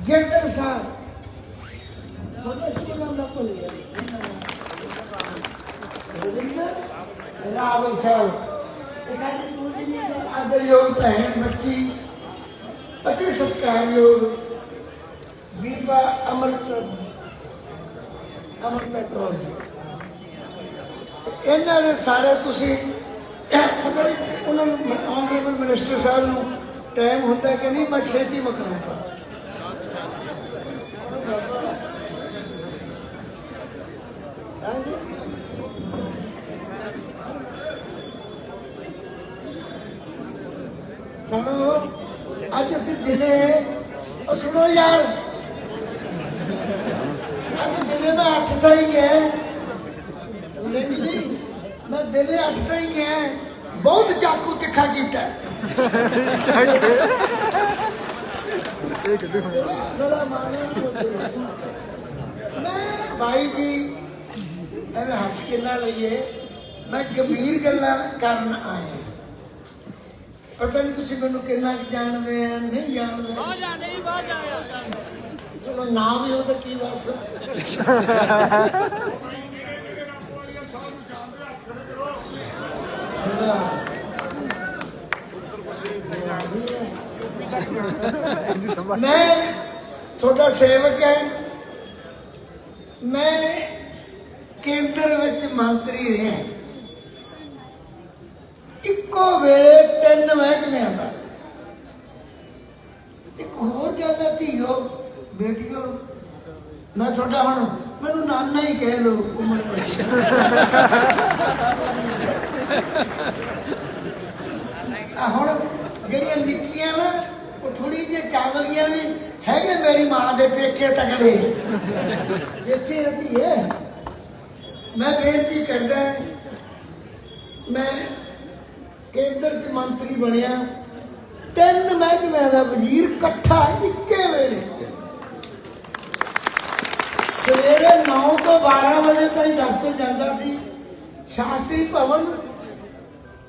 ਗਿਰਦਰ ਸਾਹਿਬ ਤੁਹਾਡਾ ਸ਼ੁਭ ਨਾਮ ਦਾ ਭੁੱਲ ਗਿਆ ਰਾਵਲ ਸਾਹਿਬ ਇਹ ਸਾਡੀ ਪੂਜਨੀ ਆਦਰਯੋਗ ਭੈਣ ਬੱਚੀ ਅਤੇ ਸਤਿਕਾਰਯੋਗ ਬੀਬਾ ਅਮਰਪ੍ਰੀਤ ਕੌਰ ਇਹਨਾਂ ਦੇ ਸਾਰੇ ਤੁਸੀਂ ਅਗਰ ਉਹਨਾਂ ਨੂੰ ਆਨਰੇਬਲ ਮਿਨਿਸਟਰ ਸਾਹਿਬ ਨੂੰ ਟਾਈਮ ਹੁੰਦਾ ਕਿ ਨਹੀਂ ਮੈਂ ਛੇਤੀ ਮੁਕਾਉਂਗਾ सुनो अज अस दिने सुनो यार अज दिने मैं 8 का ही गया नहीं जी मैं दिने 8 का ही गया बहुत चाकू तिखा किया मैं भाई जी एवं हस के ना लीए मैं गंभीर गल्लां करन आया पता नहीं तुम मैं कितना जानते हैं नहीं जानते चलो ना भी हो तो की बस मैं थोड़ा सेवक है मैं केंद्र विच मंत्री रहा इको वेले 3 महकमियां का एक होर ज्यादा धीओ बेटियो मैं थोड़ा हुण मैनू नाना ही कह लो उमर हुण जिहड़ियां निक्कियां ना वो थोड़ी जी चावलियां भी हैगे मेरी मां दे पेके तगड़े देखते रहती है मैं बेनती करदा मैं केंद्र च मंत्री बनया 3 महकमियां दा वजीर कट्ठा इक्के वेले सवेरे 9 तो 12 बजे तक दफ्तर जाता थी शास्त्री भवन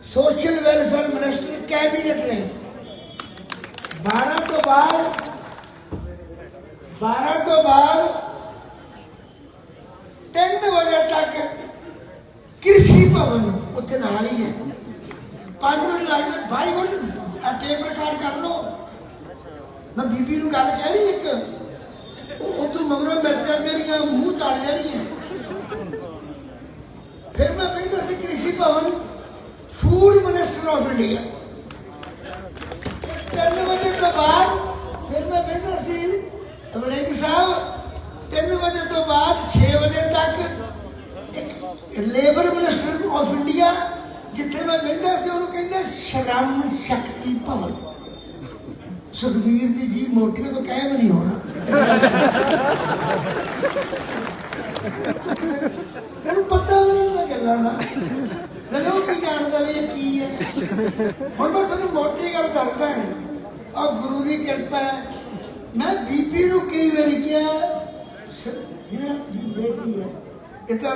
सोशल वेलफेयर मिनिस्टर कैबिनेट ने 12 तो बाद 3 बजे तक कृषि भवन उत्थे नाल ही है 5 मिनट लगते भाई गुड टेप रिकॉर्ड कर लो मैं बीबी नूं गल कहनी एक उदू मगरों मिर्चां ਜਿਹੜੀਆਂ मूँह तल जानियां फिर मैं कहता सी कृषि भवन फूड मिनिस्टर ऑफ इंडिया 3 बजे तो बाद फिर मैं कहता सी वड़िंग साहब 3 बजे तो बाद 6 बजे तक एक लेबर मिनिस्टर ऑफ इंडिया जिथे मैं बहता से उन्होंने कहते श्रम शक्ति भवन सुखबीर की जी मोटी तो कह भी नहीं होना पता भी नहीं गलों का वो की जानता भी की है हम मैं तुम मोटी गल दसदा है और गुरु की कृपा है मैं बीबी नूं कई बारी क्या बेटी है ये तो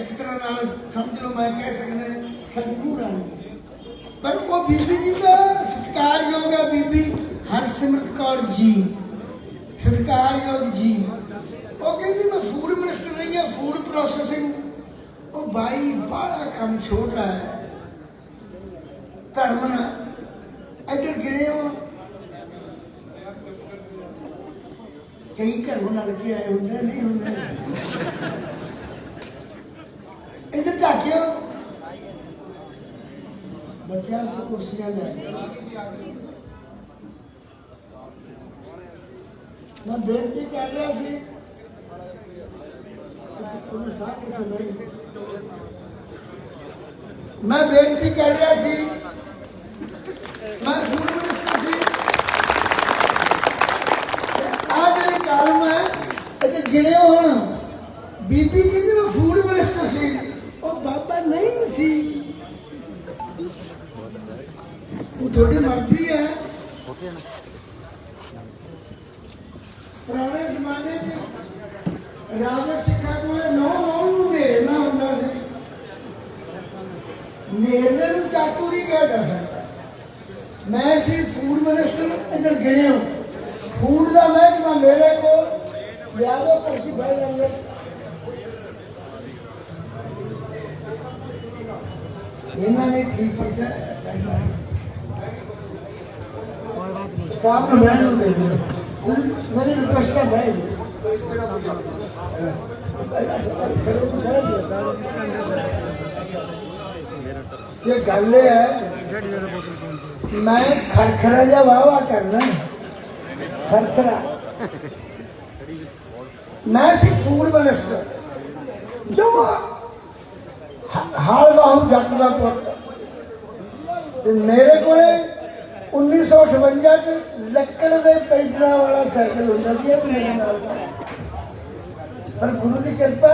एक तरह नाल समझ लो मैं कह सकदा सदगुरु रानी पर वो बीबी जी का सत्कारयोग है बीबी हरसिमरत कौर जी सत्कारयोग जी वो कहती मैं फूड मिनिस्टर नहीं है फूड प्रोसेसिंग वो भाई बड़ा काम छोड़ रहा है धर्म ना इधर गिरे हो कई घरों लड़के आए होंगे नहीं होंगे इधर झाकियो बच्चों से कुर्सियां ले मैं बेनती कर रहा सी मैं बेनती कर रहा सी मैं फूड मिनिस्टर सी आ जी कालम है इधर गिरे हो बीबी जी मैं फूड मिनिस्टर सी और बाबा नहीं सी थोड़ी मर्जी है पुराने जमाने में राजा सिखा को 9 घेरना होता मेरे चाकू नहीं कह सकता मैं सी फूड मिनिस्टर इधर गिने फूड का महकमा मेरे को लिया दो कुर्सी भाई जाएंगे इन्होंने ठीक किया काम में बैठ दे मेरी रिक्वेस्ट है भाई ये गल है मैं खरखरा जा वाह करना खरखरा मैं सी फूड मिनिस्टर जो हाल बाहू जट का पुत मेरे को 1958 ਲੱਕੜ ਦੇ ਪੈਡਲਾਂ ਵਾਲਾ ਸਾਈਕਲ ਹੁੰਦਾ ਸੀ ਮੇਰੇ ਨਾਲ ਪਰ ਗੁਰੂ ਦੀ ਕਿਰਪਾ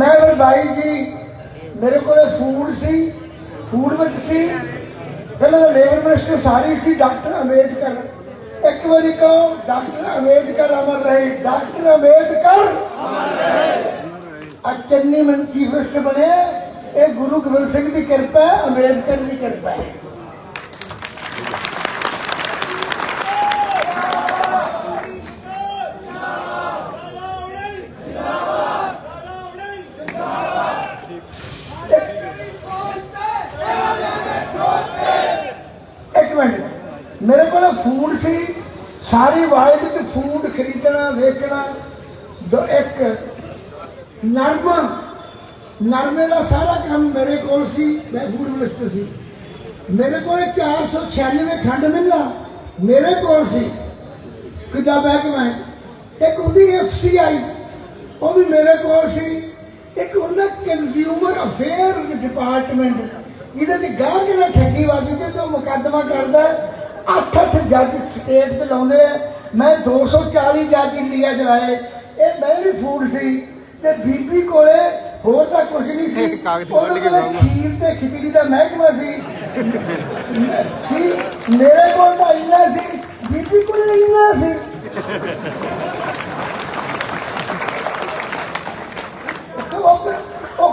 ਮੈਂ ਵੀ ਭਾਈ ਜੀ ਮੇਰੇ ਕੋਲ ਫੂਡ ਸੀ ਫੂਡ ਵਿੱਚ ਸੀ ਪਹਿਲਾਂ ਲੇਬਰ ਮਿਨਿਸਟਰ ਸਾਰੀ ਸੀ ਡਾਕਟਰ ਅੰਬੇਦਕਰ ਇੱਕ ਵਾਰੀ ਕਹੋ ਡਾਕਟਰ ਅੰਬੇਦਕਰ ਅਮਰ ਰਹੇ ਡਾਕਟਰ ਅੰਬੇਦਕਰ ਅਮਰ ਰਹੇ ਅੱਜ ਚੰਨੀ ਮਨ ਚੀਫ ਮਿਨਿਸਟਰ ਬਣੇ ਇਹ ਗੁਰੂ ਗੋਬਿੰਦ ਸਿੰਘ ਦੀ ਕਿਰਪਾ ਹੈ ਅੰਬੇਦਕਰ ਦੀ ਕਿਰਪਾ ਹੈ मेरे को फूड सी सारी वर्ल्ड में फूड खरीदना वेचना दो एक नरमा नरमे का सारा काम मेरे को सी मैं फूड मिनिस्टर सी मेरे को 496 खंड मिला मेरे को सी किदा महकमा एक उदी FCI वो भी मेरे को सी एक उन्हें कंज्यूमर अफेयर्स डिपार्टमेंट इधर गाहक ना ठगी बाजी के तो मुकदमा करता है 8 जज स्टेट से लाने मैं 240 जज इंडिया चलाए ये मैं भी फूड सी ते बीबी कोले होर तां कुछ नहीं सी खीर ते खिचड़ी का महकमा सी मेरे को इन्ना सी बीबी कोले इन्ना सी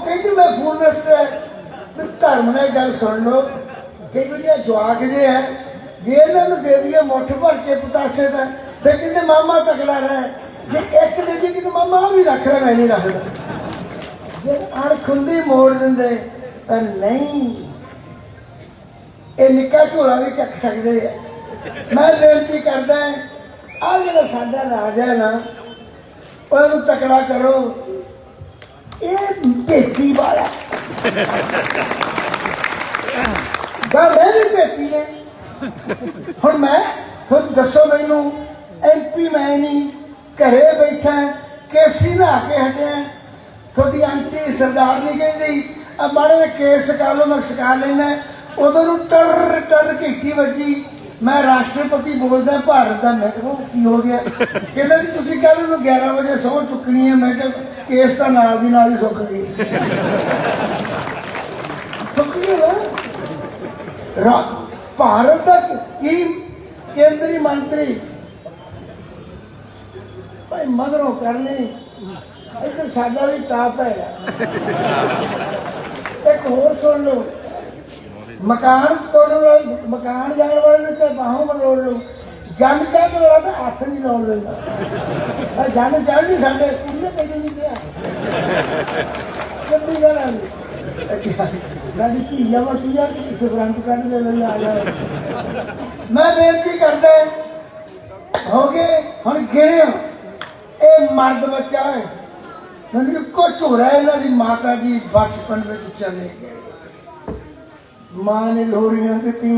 कहती मैं फूड मिनिस्टर है धर्म ने गल सुन लो कि जवाक जे है जे इन्होंने दे दिए मुठ भर के पतासे का फिर कहते मामा तकड़ा रहा जे एक दे दी कि मामा भी रख रहा मैं नहीं रखता जे अणखुंदी मोड़ देंगे तो नहीं ये निक्का झोला भी चक सकते हैं मैं बेनती करदा आ जो साडा राजा है ना उन्होंने तकड़ा करो ये भेती वाला मैं भी भेती ने ਹੁਣ ਮੈਂ ਤੁਹਾਨੂੰ ਦੱਸੋ ਮੈਨੂੰ MP ਮੈਂ ਨਹੀਂ ਘਰੇ ਬੈਠਾ ਕੇਸੀ ਨਹਾ ਕੇ ਹਟਿਆ ਤੁਹਾਡੀ ਆਂਟੀ ਸਰਦਾਰ ਨਹੀਂ ਕਹਿੰਦੀ ਆ ਮਾੜੇ ਕੇਸ ਸਕਾ ਲਓ ਮੈਂ ਸਕਾ ਲੈਣਾ ਉਦੋਂ ਨੂੰ ਟਰ ਟਰ ਘੀਟੀ ਵੱਜੀ ਮੈਂ ਰਾਸ਼ਟਰਪਤੀ ਬੋਲਦਾ ਭਾਰਤ ਦਾ ਮੈਂ ਕਿਹਾ ਕੀ ਹੋ ਗਿਆ ਕਹਿੰਦਾ ਜੀ ਤੁਸੀਂ ਕੱਲ ਨੂੰ 11 ਵਜੇ ਸਹੁੰ ਚੁੱਕਣੀ ਹੈ ਮੈਂ ਕਿਹਾ ਕੇਸ ਤਾਂ ਨਾਲ ਦੀ ਨਾਲ ਹੀ ਸੁੱਕ ਗਈ ਸੁੱਕ ਗਿਆ भारत की केंद्रीय मंत्री भाई मगरों करनी इधर साडा भी ताप है एक होर सुन लो मकान तोड़ मकान जाने वाले चाहे बाहों मरोड़ लो जन चढ़ वाला तो हथ नहीं लाउन लेना जन चढ़ नहीं सकते कुड़ियां कहीं नहीं गया चंडीगढ़ मैं बेनती करता हो गए हम गिने ये मर्द बच्चा है इको झोरा इन्हों की माता जी बचपन में चले गए मां ने लोहड़ियां दी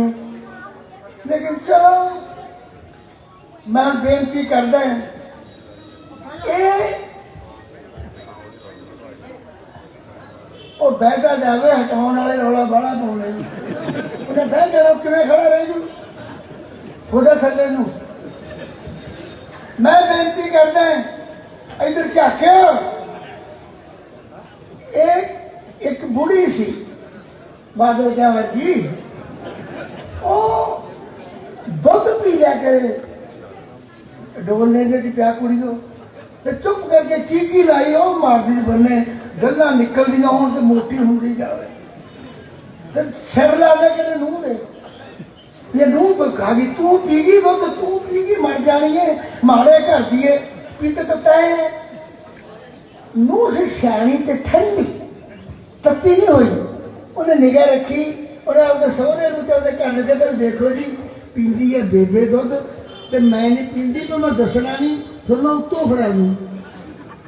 लेकिन चलो मैं बेनती करता बहता जाए हटाने वाले रौला बड़ा पाने उन्हें बह जाना किमें खड़ा रह जू खुद थले मैं बेनती करता इधर झाके एक बुढ़ी सी बादल क्या वर्गी दुध पी लिया करे डोलने के प्या कुड़ी को चुप करके चीकी लाई वो मारदी बने गल्लां निकलदियां होण ते मोटी हुंदी जावे ते सिर ला दे किते नूंह दे ये नूह खा गई, तू पी गई दुध, तू पी गई मर जानी है, मारे घर दिए पीते तो तय। नूह से सियाणी ते ठंडी तत्ती नहीं हुई, उन्हें निगाह रखी, उन्हें अपने सोहरे घर कहते देखो जी पींदी है बेबे दुध तो मैं नहीं पींदी, तो मैं दसना नहीं, फिर मैं उत्तों फड़ा लूँ।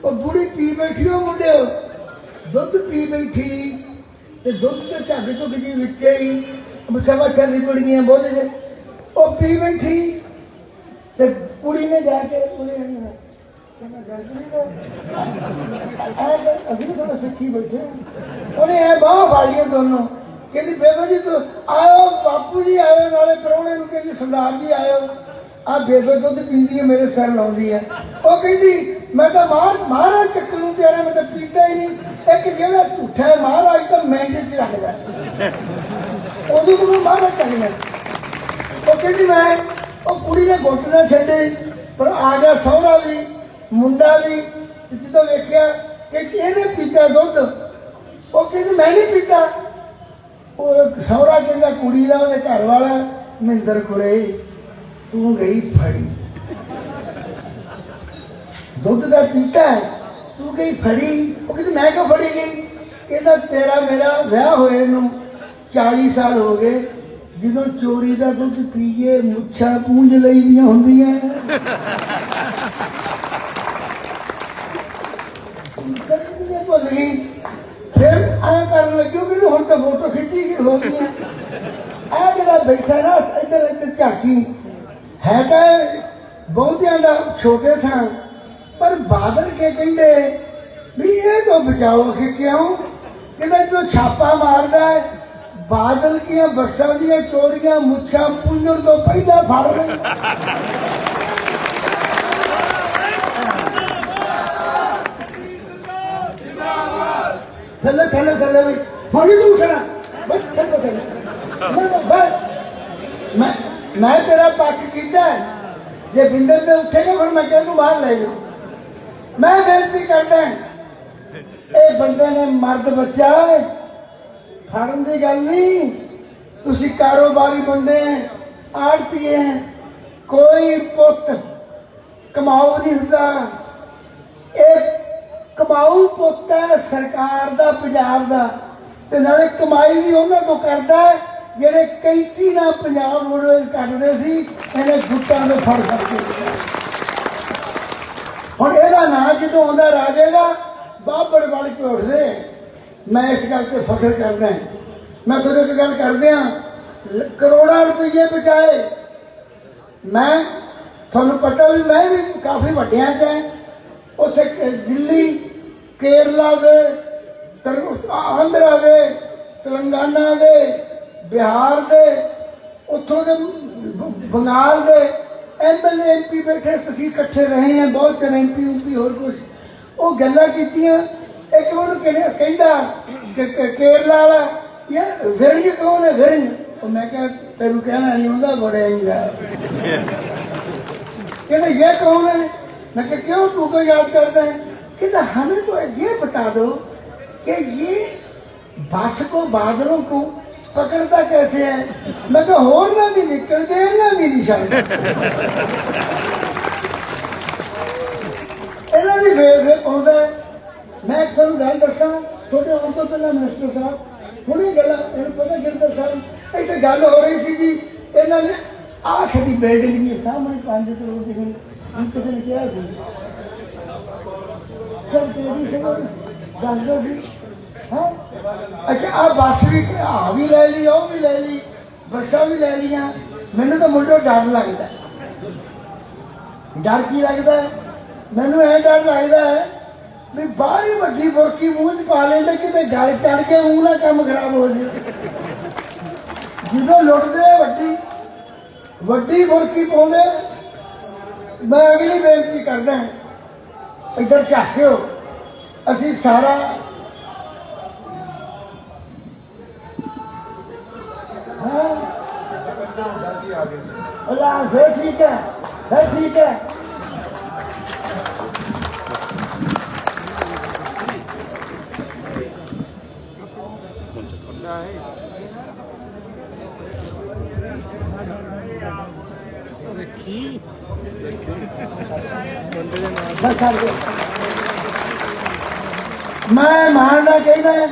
और बुढ़ी पी बैठी हो मुंडे, दुध पी बैठी ते दुध के झग झुग जी विचे ही मुछा मच्छा दी बड़ियां बोले जे वो पी बैठी ते कुड़ी ने जाके अभी थोड़ा सिक्खी बैठे उन्हें है बाह फाड़िया दोनों, कहती बेबे जी तो आयो, बापू जी आयो, नाले प्राहुणे नूं कहती सरदार जी आयो, आ बेबे दुध पींदी है मेरे सिर लाउंदी है। वो कहती मैं तो महाराज चक्कर नूं तैयार, मैं तो पीता ही नहीं, एक जेड़ा झूठा है महाराज तो मिंट च रखदा उदों तो मैं महाराज चल गया। वो कहती मैं वो कुड़ी ने गुट ना छड्डे, पर आ गया सहुरा भी मुंडा भी, जो वेख्या कि इहने पीता दुध, वो कहती मैं नहीं पीता। वो सहुरा कहता कुड़ी का उहदे घर वाला महिंदर कुरे तू गई फड़ी दुध का पीता है, तू गई फड़ी। वो कहती मैं क्यों फड़ी गई, कहता तेरा मेरा विआह होए नूं 40 साल हो गए, जो चोरी का दुध पीए मुच्छा पूंज लई दियां हुंदियां भुल गई। फिर ऐ कर लगी कि हुण तो फोटो खिंची गई हो गई आ जरा बैठा ना इधर इधर झाकी है तो बहुतियां दा छोटे था, पर बादल के कहते भी ये तो बचाओ कि क्यों कहते जो छापा मारदा है बादल की बसा दी चोरियां मुच्छा पुंजण तो पहला फड़ गई। थले थले थले भाई थोड़ी तो उठना बस चलो थले मैं तेरा पक्ष किया है, जे बिंदर से उठेगा फिर मैं कहूँ बाहर ले जाऊँ। मैं बेनती करता ये बंदे ने मर्द बच्चा फड़न की गल नहीं, तुसी कारोबारी बंदे हैं, आड़तीए हैं, कोई पुत कमाऊ नहीं होता, एक कमाऊ पुत है सरकार दा पंजाब दा, ते नाले कमाई भी उन्हां तो करदा है ਜਿਹੜੇ 35 ਨਾਲ ਪੰਜਾਬ ਮੁੜੇ ਕੱਢਦੇ ਸੀ, ਇਹਨੇ ਗੁੱਟਾਂ ਨੂੰ ਫੜ ਕੇ ਹੁਣ ਇਹਦਾ ਨਾਂ ਜਦੋਂ ਆਉਂਦਾ ਰਾਜੇ ਦਾ ਬਾਬੜ ਬਣ ਕੇ ਉੱਠਦੇ। ਮੈਂ ਇਸ ਗੱਲ ਤੇ ਫਖਰ ਕਰਦਾ। ਮੈਂ ਤੁਹਾਨੂੰ ਇੱਕ ਗੱਲ ਕਰਦਿਆਂ ਕਰੋੜਾਂ ਰੁਪਏ ਬਚਾਏ। ਮੈਂ ਤੁਹਾਨੂੰ ਪਤਾ ਵੀ ਮੈਂ ਵੀ ਕਾਫੀ ਵੱਡਿਆਂ 'ਚ ਹੈ, ਉੱਥੇ ਦਿੱਲੀ ਕੇਰਲਾ ਦੇ ਆਂਧਰਾ ਦੇ ਤੇਲੰਗਾਨਾ ਦੇ बिहार के उतों के बंगाल के MLA MP बैठे असीं इकट्ठे रहे हैं, बहुत चर MP UP होर कुछ वो गल्लां कीतियां। एक मैनूं कहंदा केरला वाला यार विरंज कौन है विरंज, तो मैं क्या तेनू कहना नहीं आउंदा बड़ेंगा। कहंदा ये कौन है, मैं क्या क्यों तू को याद करता है, कहंदा हमें तो ये बता दो कि ये बस को बादलों को पकड़ता कैसे है। मैं तो होर ना भी निकल गए ना भी निशान इन्हों की वे पाँदा है। मैं तुम गल दसा छोटे होने तो पहला मिनिस्टर साहब थोड़ी गल पता गिरधर साहब इतने गल हो रही सी जी, इन्होंने आखिरी बिल्डिंग की सामने 5 करोड़ की हम किसी ने कहा सब तेजी से दस दो सी। हाँ अच्छा आ बस भी ले ली, वो भी ले ली, बसा भी ले लिया। मैनू तो मुंडो डर लगता, डर की लगता है मैनू यह डर लगता है भी बाहरी वड्डी बुरकी मूँह च पा लेंगे किते गल चढ़ के मूँह ना काम खराब हो जाए। जो लुटते वड्डी वड्डी बुरकी पाउंदे। मैं अगली बेनती करदा इधर झाकियो, असीं सारा फिर ठीक है, फिर ठीक है। मैं मानना चाहिए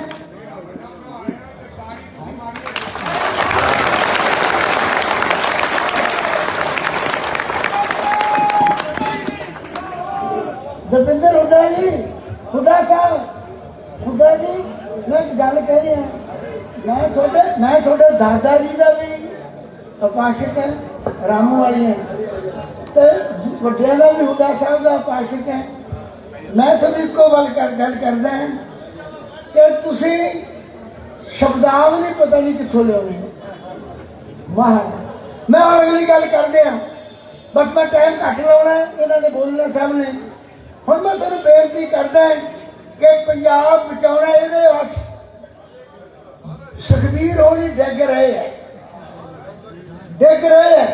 दविंदर हुड्डा जी, हुड्डा साहब, हुड्डा जी, मैं एक गल कह रही हाँ, मैं थोड़े दादा जी का भी उपासक है, रामू वाली है, तो वड्डिया का भी हुड्डा साहब का उपासक है। मैं थोड़ी इको गल करदा है कि तुसी शब्दावली पता नहीं कितों लियानी वाह। मैं और अगली गल करदे हां, बस मैं टाइम घट लाउणा, इन्होंने बोलना सब ने। हुण मैं तुहानूं बेनती करदा कि पंजाब बचाउणा इहदे वस सुखबीर होनी डिग रहे हैं, डिग रहे हैं।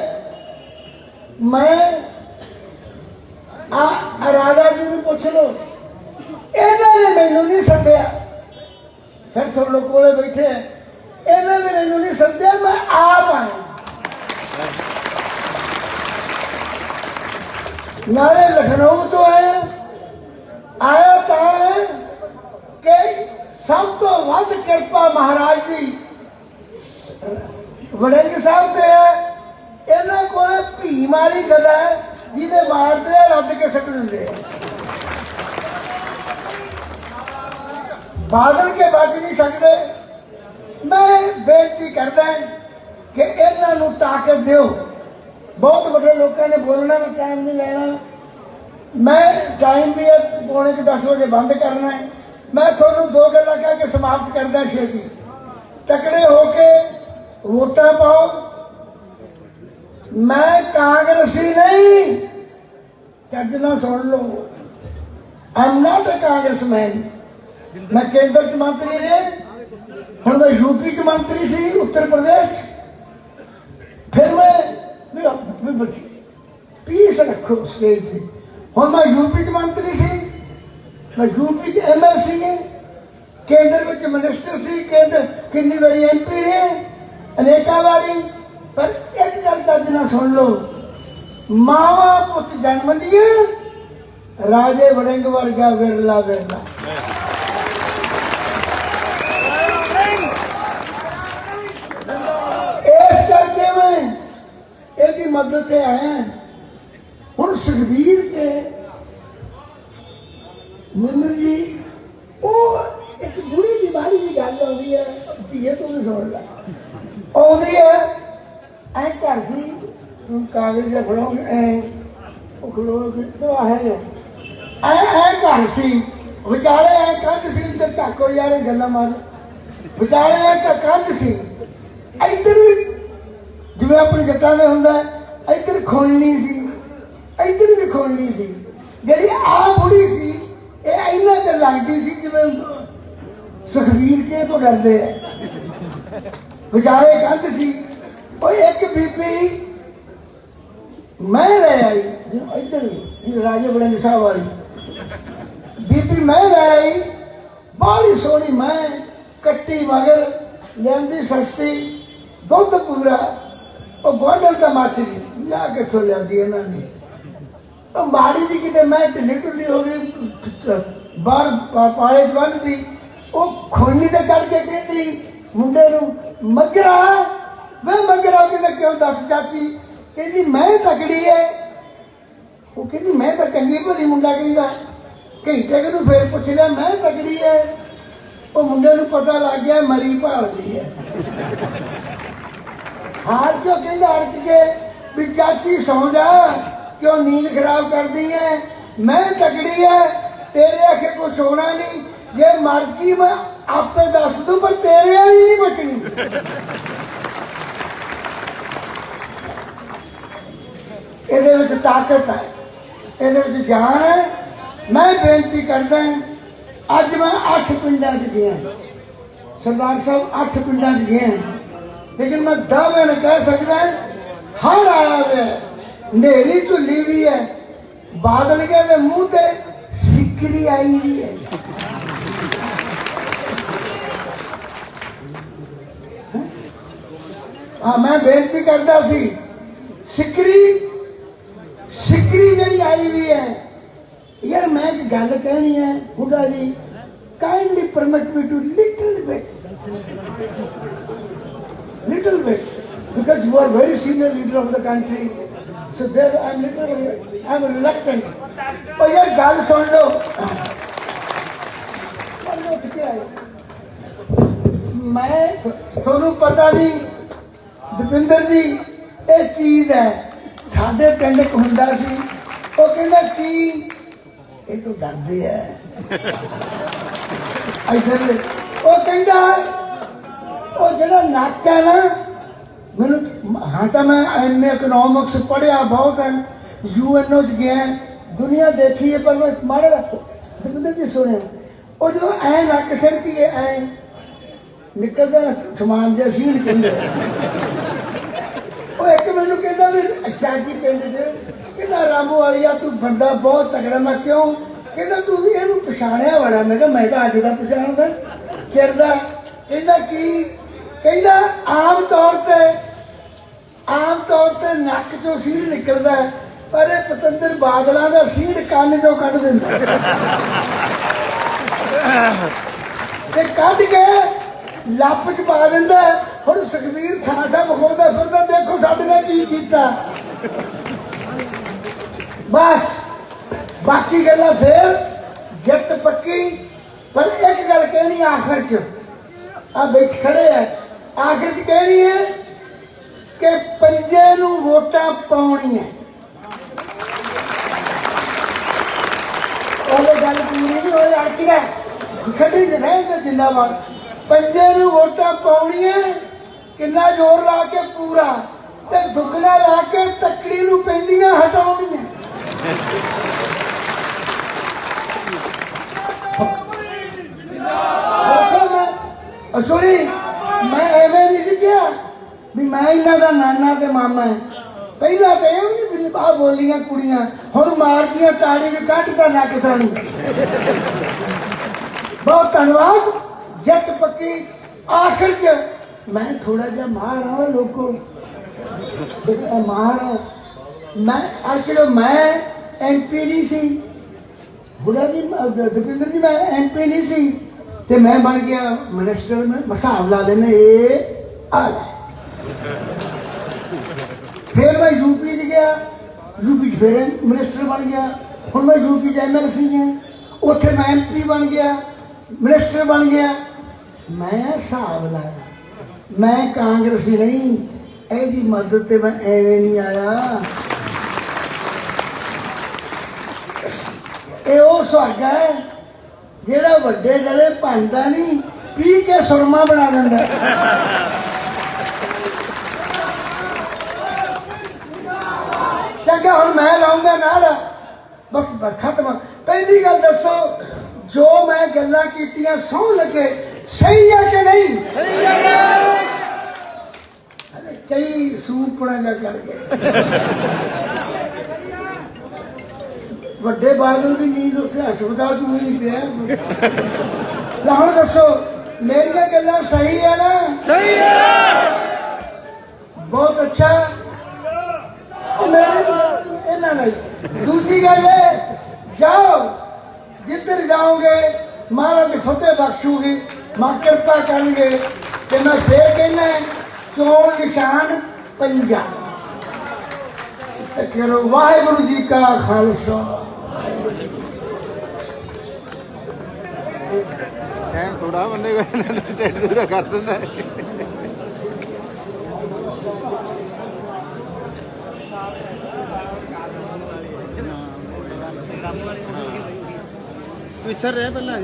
मैं राजा जी को पूछ लो, इन्होंने मैनू नहीं सद्या, फिर तुम लोग कोले बैठे हैं, इन्होंने मैनू नहीं सद्या, मैं आप आया। नाले लखनऊ तो आया तो है कि सब तो वध कृपा महाराज जी वड़िंग साहब से है। इन्होंने को भीम वाली गल है, जिन्हें मारते हैं रद्द के सट देंगे। बादल के बच नहीं सकते। मैं बेनती करता कि इन्हों ताकत दो। बहुत बड़े लोगों ने बोलना, मैं टाइम नहीं लेना, मैं टाइम भी 9:45 बजे बंद करना है। मैं थोनू दो गल्लां कह के समाप्त करदा छेती। तकड़े होके वोटां पाओ। मैं कांग्रेसी नहीं, चजना सुन लो, I am not a Congressman. मैं केंद्र च मंत्री रहे, हुण मैं यूपी च मंत्री सी, उत्तर प्रदेश, फिर मैं पीस रखो स्टेट की। हुण मैं यूपी च मंत्री सी, मैं यूपी च MLC है, केंद्र में मिनिस्टर सी, केंद्र कितनी बारी MP रहे, अनेका बारी। पर एक गल चजना सुन लो, मावा पुत जन्म दिए, राजे वड़िंग वर्गा विरला विरला। इस करके मैं इसकी मदद से आया। हुण सुखबीर के मिंदर जी वो एक बुरी बीमारी की गल आती है, धीए तू भी सुन ला, आती है ऐ घर सी कागज फड़ोगे तो है ऐ घर सी विचाले ऐ कंध सी, इधर ढको यार गल्लां मार, विचाले ऐ कंध सी, इधर जिवें अपने जट्टां दे हुंदा इधर खोलनी सी, इधर भी खोलनी सी। जिहड़ी आ बुढ़ी सी ये इन्हां ते लगदी सी जिवें सुखबीर के तो डरदे है। विचाले कंध सी, एक बीबी मैं रह आई इधर राजे वड़िंग साहब वाली बीबी, मैं रह आई बड़ी सोहनी, मैं कट्टी मगर लियांदी सस्ती, दुध पूरा, वो गोडल का मच गई, लिया कितों लियांदी इन्होंने। तो माड़ी जी किते मैं ढिली ढुली हो गई, बाहर पाए बन दी, वो खोनी ते चढ़ के कहती मुंडे नूं मगरा वे मगरा कि क्यों दस चाची, कहती मैं तकड़ी है, वो कहती मैं तो चंगी भली, मुंडा कहता घंटे के तू फिर पूछ लिया मैं तकड़ी है, वो मुंडे नूं पता लग गया मरी भालदी है। हार क्यों कहता अड़क के भी चाची सौ जा, क्यों नींद खराब कर दी है, मैं तकड़ी है, तेरे आखे कुछ होना नहीं, जे मरती मैं आपे दस दूं पर तेरे वाली नहीं बचनी। ये ताकत है, ये जान है। मैं बेनती करता अज मैं 8 पिंडा च गया, सरदार साहब 8 पिंडा च गए, लेकिन मैं दावे ने कह सकता हर आया हुआ, नेरी धुली भी है, बादल के मुंह से सिकरी आई भी है। हाँ मैं बेनती करता सी, सिकरी आई हुई है यार। मैं एक गल कहनी है Hooda ji, kindly permit me to little bit because you are very senior leader of the country, so there I'm reluctant. Oh यार गल सुन लो, मैं थोनू पता नहीं दविंदर जी ये चीज है साडे पिंड च हुंदा सी। वो कहंदा की ये तो डरदे है इधर। वो कहंदा वो जिहड़ा नक है ना, मैनू हाँ तो मैं MA इकनॉमिक्स पढ़िया बहुत है, UNO च गया, दुनिया देखी है, पर मैं माड़े दविंदर जी सुने वो जो ऐ नक सिरकी है ऐ निकलता समान जहा सीण कहते वो एक मैनू कहता भी चाची पिंड च कहता रामू वालिया तू बंदा बहुत तगड़ा। मैं क्यों? कहता तू इनू पछाणिया बड़ा। मैं कहा मैं तो अज का पछाणदा चिरदा। कहता की? कहता आम तौर ते नक चो सीढ़ निकलता है, पर यह पतंदर बादलों का सीढ़ कान चो कढ़ दिंदा ते कढ़ के लप च पा दिंदा। हुण सुखबीर खासा बखोदा फिरदा, देखो साडे नाल की कीता। बस बाकी गल्लां फिर जित पक्की। पर एक गल कहनी आखिर च, आ बैठ खड़े है, आखिर च कहनी है कि पंजे नूं वोटां पाउणियां। ओह गल पूरी नहीं होई, अटकी है खड़ी रहन जिंदाबाद। पंजे नूं वोटां पाउणियां, किन्ना जोर ला के पूरा ते दुगना ला के तकड़ी नूं पैंदियां हटाउणियां। सुनी मैं एवं नहीं किया भी मैं इन्हों का नाना ते मामा है। पहला तो यह आ बोलियां कुड़ियां हुण मार दियां ताड़ी भी कटदा नक थानी। बहुत धन्यवाद जट पक्की। आखिर च मैं थोड़ा जा मार हाँ लोगों मार मैं असल मैं MP नहीं सी बुढ़ा जी दविंदर जी मैं MP नहीं सी ते मैं बन गया मिनिस्टर में। हिसाब ला लेना ये आ फिर मैं UP च गया, UP फिर मिनिस्टर बन गया। हुण मैं UP च MLC है, उत्थे मैं MP बन गया, मिनिस्टर बन गया। मैं हिसाब लाया, मैं कांग्रेसी नहीं, ਇਹਦੀ मदद से मैं एवं नहीं आया। ये वो सुहागा है ਜਿਹੜਾ ਵੱਡੇ ਗਲੇ ਭੰਦਾ नहीं, पी के सुरमा बना ਦਿੰਦਾ। चंगा हुण मैं लाऊंगा नाल, बस खत्म। पहली गल दसो जो मैं गल्लां कीतियां सौं लगे सही है कि नहीं? कई सूपड़ा जा कर गए ਵੱਡੇ ਬਾਦਲ ਦੀ ਨੀਂਦ ਉੱਥੇ ਹਸਪਤਾਲ ਚ ਨਹੀਂ ਪਿਆ। ਹੁਣ ਦੱਸੋ ਮੇਰੀਆਂ ਗੱਲਾਂ ਸਹੀ ਹੈ ਨਾ? ਸਹੀ ਹੈ। ਬਹੁਤ ਅੱਛਾ। ਇਹਨਾਂ ਨਾਲ ਦੂਜੀ ਗੱਲ ਹੈ ਜਾਓ ਜਿੱਧਰ ਜਾਓਗੇ ਮਹਾਰਾਜ ਫਤਿਹ ਬਖਸ਼ੂਗੀ, ਮਾਂ ਕਿਰਪਾ ਕਰਨਗੇ। ਤੇ ਮੈਂ ਫੇਰ ਕਹਿੰਦਾ ਚੋਣ ਨਿਸ਼ਾਨ ਪੰਜਾਬ। ਚਲੋ ਵਾਹਿਗੁਰੂ ਜੀ ਕਾ ਖਾਲਸਾ। थोड़ा बंदे को कर देता है। पिछड़ रहे पहला।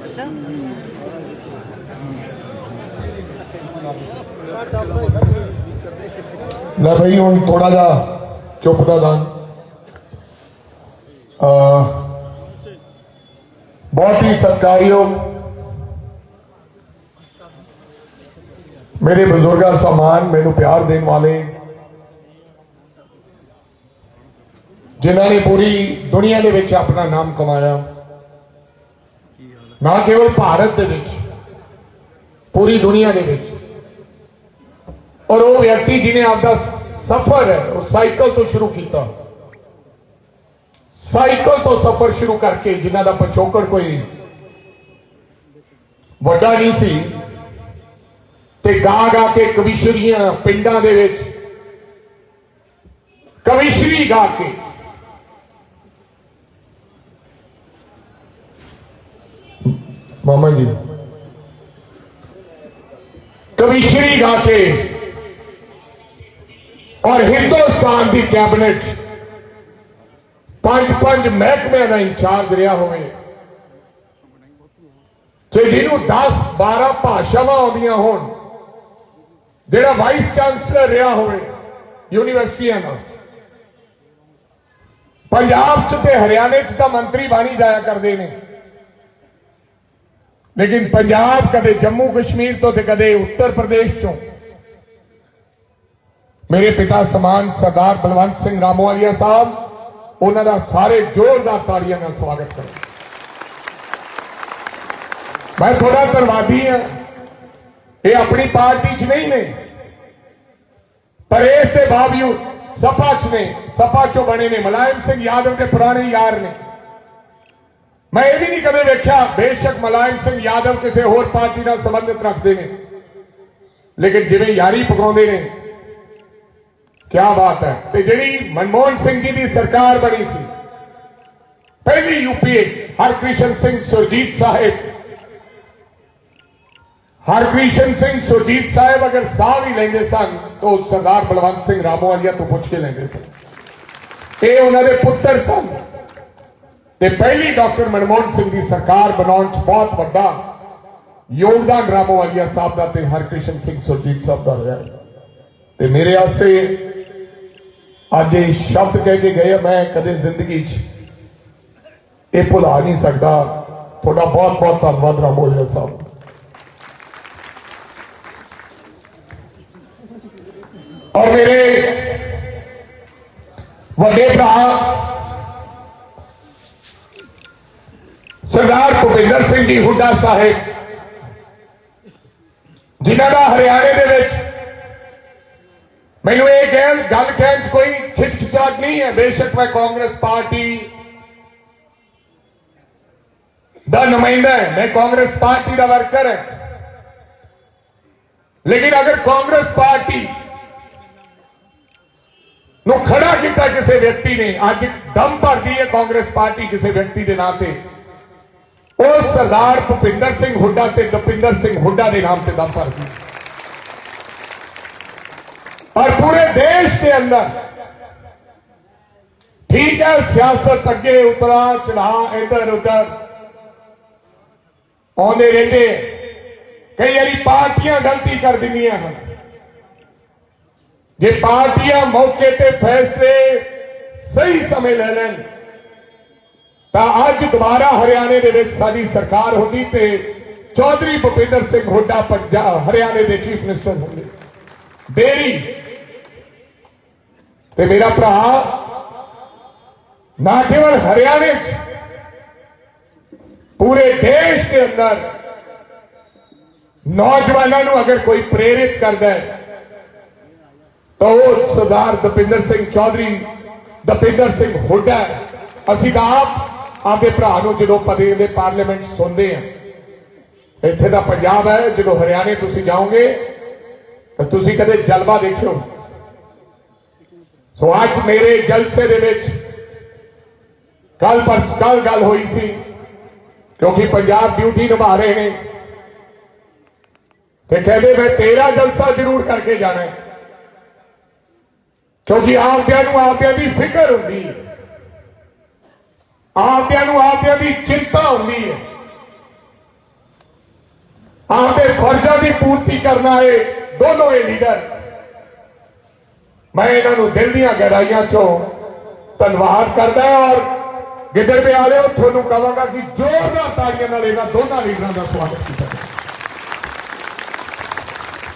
अच्छा ਲੈ ਭਾਈ ਹੁਣ ਥੋੜਾ ਜਿਹਾ ਚੁੱਪ ਦਾ ਦਾਨ। बहुत ही सत्कारयोग मेरे बुजुर्गां समान मैनू प्यार देने वाले जिन्हों ने पूरी दुनिया के विच अपना नाम कमाया, ना केवल भारत दे विच पूरी दुनिया के विच। और वो व्यक्ति जिन्हें आपका सफर है वो साइकिल तो शुरू किया, साइकिल तो सफर शुरू करके जिन्हां दा पिछोकड़ कोई वड्डा नहीं सी ते गा गा के कविशरियां पिंडां दे विच कविशरी गा के मामा जी कविशरी गा के और हिंदुस्तान की कैबिनेट 5 महकमे का इंचार्ज रहा होवे ते जिन्हों 10-12 भाषावां आउंदियां होण, जिहड़ा वाइस चांसलर रहा होवे यूनिवर्सिटियां दा, पंजाब च ते हरियाणे च तां मंत्री बनी जाया करते हैं, लेकिन पंजाब कदे जम्मू कश्मीर तो ते कदे उत्तर प्रदेश चों मेरे पिता समान सरदार बलवंत सिंह रामोवालिया साहब, उन्हों का सारे जोरदार तालियां नाल स्वागत करें। मैं थोड़ा धन्यवादी हाँ, ये अपनी पार्टी च नहीं ने, पर इसके बावजूद सपा च ने, सपा चो बने ने, मुलायम सिंह यादव के पुराने यार ने। मैं ये भी नहीं कदे वेख्या, बेशक मुलायम सिंह यादव किसी होर पार्टी नाल संबंधित रखते हैं, लेकिन जिवें यारी पकाउंदे ने, क्या बात है। ते जिहड़ी मनमोहन सिंह जी की सरकार बनी सी, पहली यूपीए हरकृष्ण सिंह सुरजीत साहिब, हरकृष्ण सिंह सुरजीत साहिब अगर साह भी लेंदे सन तो सरदार बलवंत सिंह रामोवालिया तो पुछ के लेंदे सन। ये उन्होंने पुत्र सन ते पहली डॉक्टर मनमोहन सिंह की सरकार बनाने च बहुत बड़ा योगदान रामोवालिया साहब का ते हरकृष्ण सिंह सुरजीत साहब का रहा है। ते मेरे आस्ते अज ये शब्द कह के गए, मैं कदे जिंदगी ये भुला नहीं सकता। थोड़ा बहुत बहुत धन्यवाद रामोवालिया साहब। और मेरे बड़े भरा सरदार भुपिंदर सिंह जी हुड्डा साहिब, जिन्हों का हरियाणे दे विच मैनू ये गल कहने कोई खिचखिचाहट नहीं है। बेशक मैं कांग्रेस पार्टी का नुमाइंदा है, मैं कांग्रेस पार्टी का वर्कर है, लेकिन अगर कांग्रेस पार्टी नु खड़ा किया किसी व्यक्ति ने, अज दम भर दी है कांग्रेस पार्टी किसी व्यक्ति के नाम से, उस सरदार भुपिंदर सिंह हुड्डा ते दपिंदर सिंह हुड्डा के नाम से दम भर दी। और पूरे देश के अंदर ठीक है, सियासत अगे उतरा चढ़ा इधर उधर आते रहते, कई बार पार्टियां गलती कर दिंदियां हैं। जे पार्टियां मौके ते फैसले सही समय ले लें तो अज दोबारा हरियाणे दे विच साडी सरकार होती ते चौधरी भुपिंदर सिंह हुड्डा हरियाणे के चीफ मिनिस्टर होंगे। देरी ते मेरा भरा ना केवल हरियाणे, पूरे देश के अंदर नौजवानों अगर कोई प्रेरित करता है तो वो सरदार दपिंदर सिंह चौधरी दपिंदर सिंह हुड्डा। असीं तां आप आपके भरा नूं जदों पदे पार्लीमेंट सुनते हैं, इत्थे दा पंजाब है, जो हरियाणे तुसीं जाओगे तो तुसीं कदे जलवा देखियो। सो अज मेरे जलसे दे विच कल गल हुई सी, क्योंकि पंजाब ड्यूटी निभा रहे हैं, तो कहते मैं 13 जलसा जरूर करके जाना है, क्योंकि आपदियां दी फिक्र होंदी है, आपदियां दी चिंता होंदी है, आपके फर्जा की पूर्ति करना है दोनों ये लीडर। मैं इन्हों दिल दियां गहराइयां चो धन्यवाद करता है और गिदड़ पे आ रहे हो थोनू कहांगा कि जोरदार तालियां नाल इन्हां दोनों लीडरों का स्वागत किया जाए।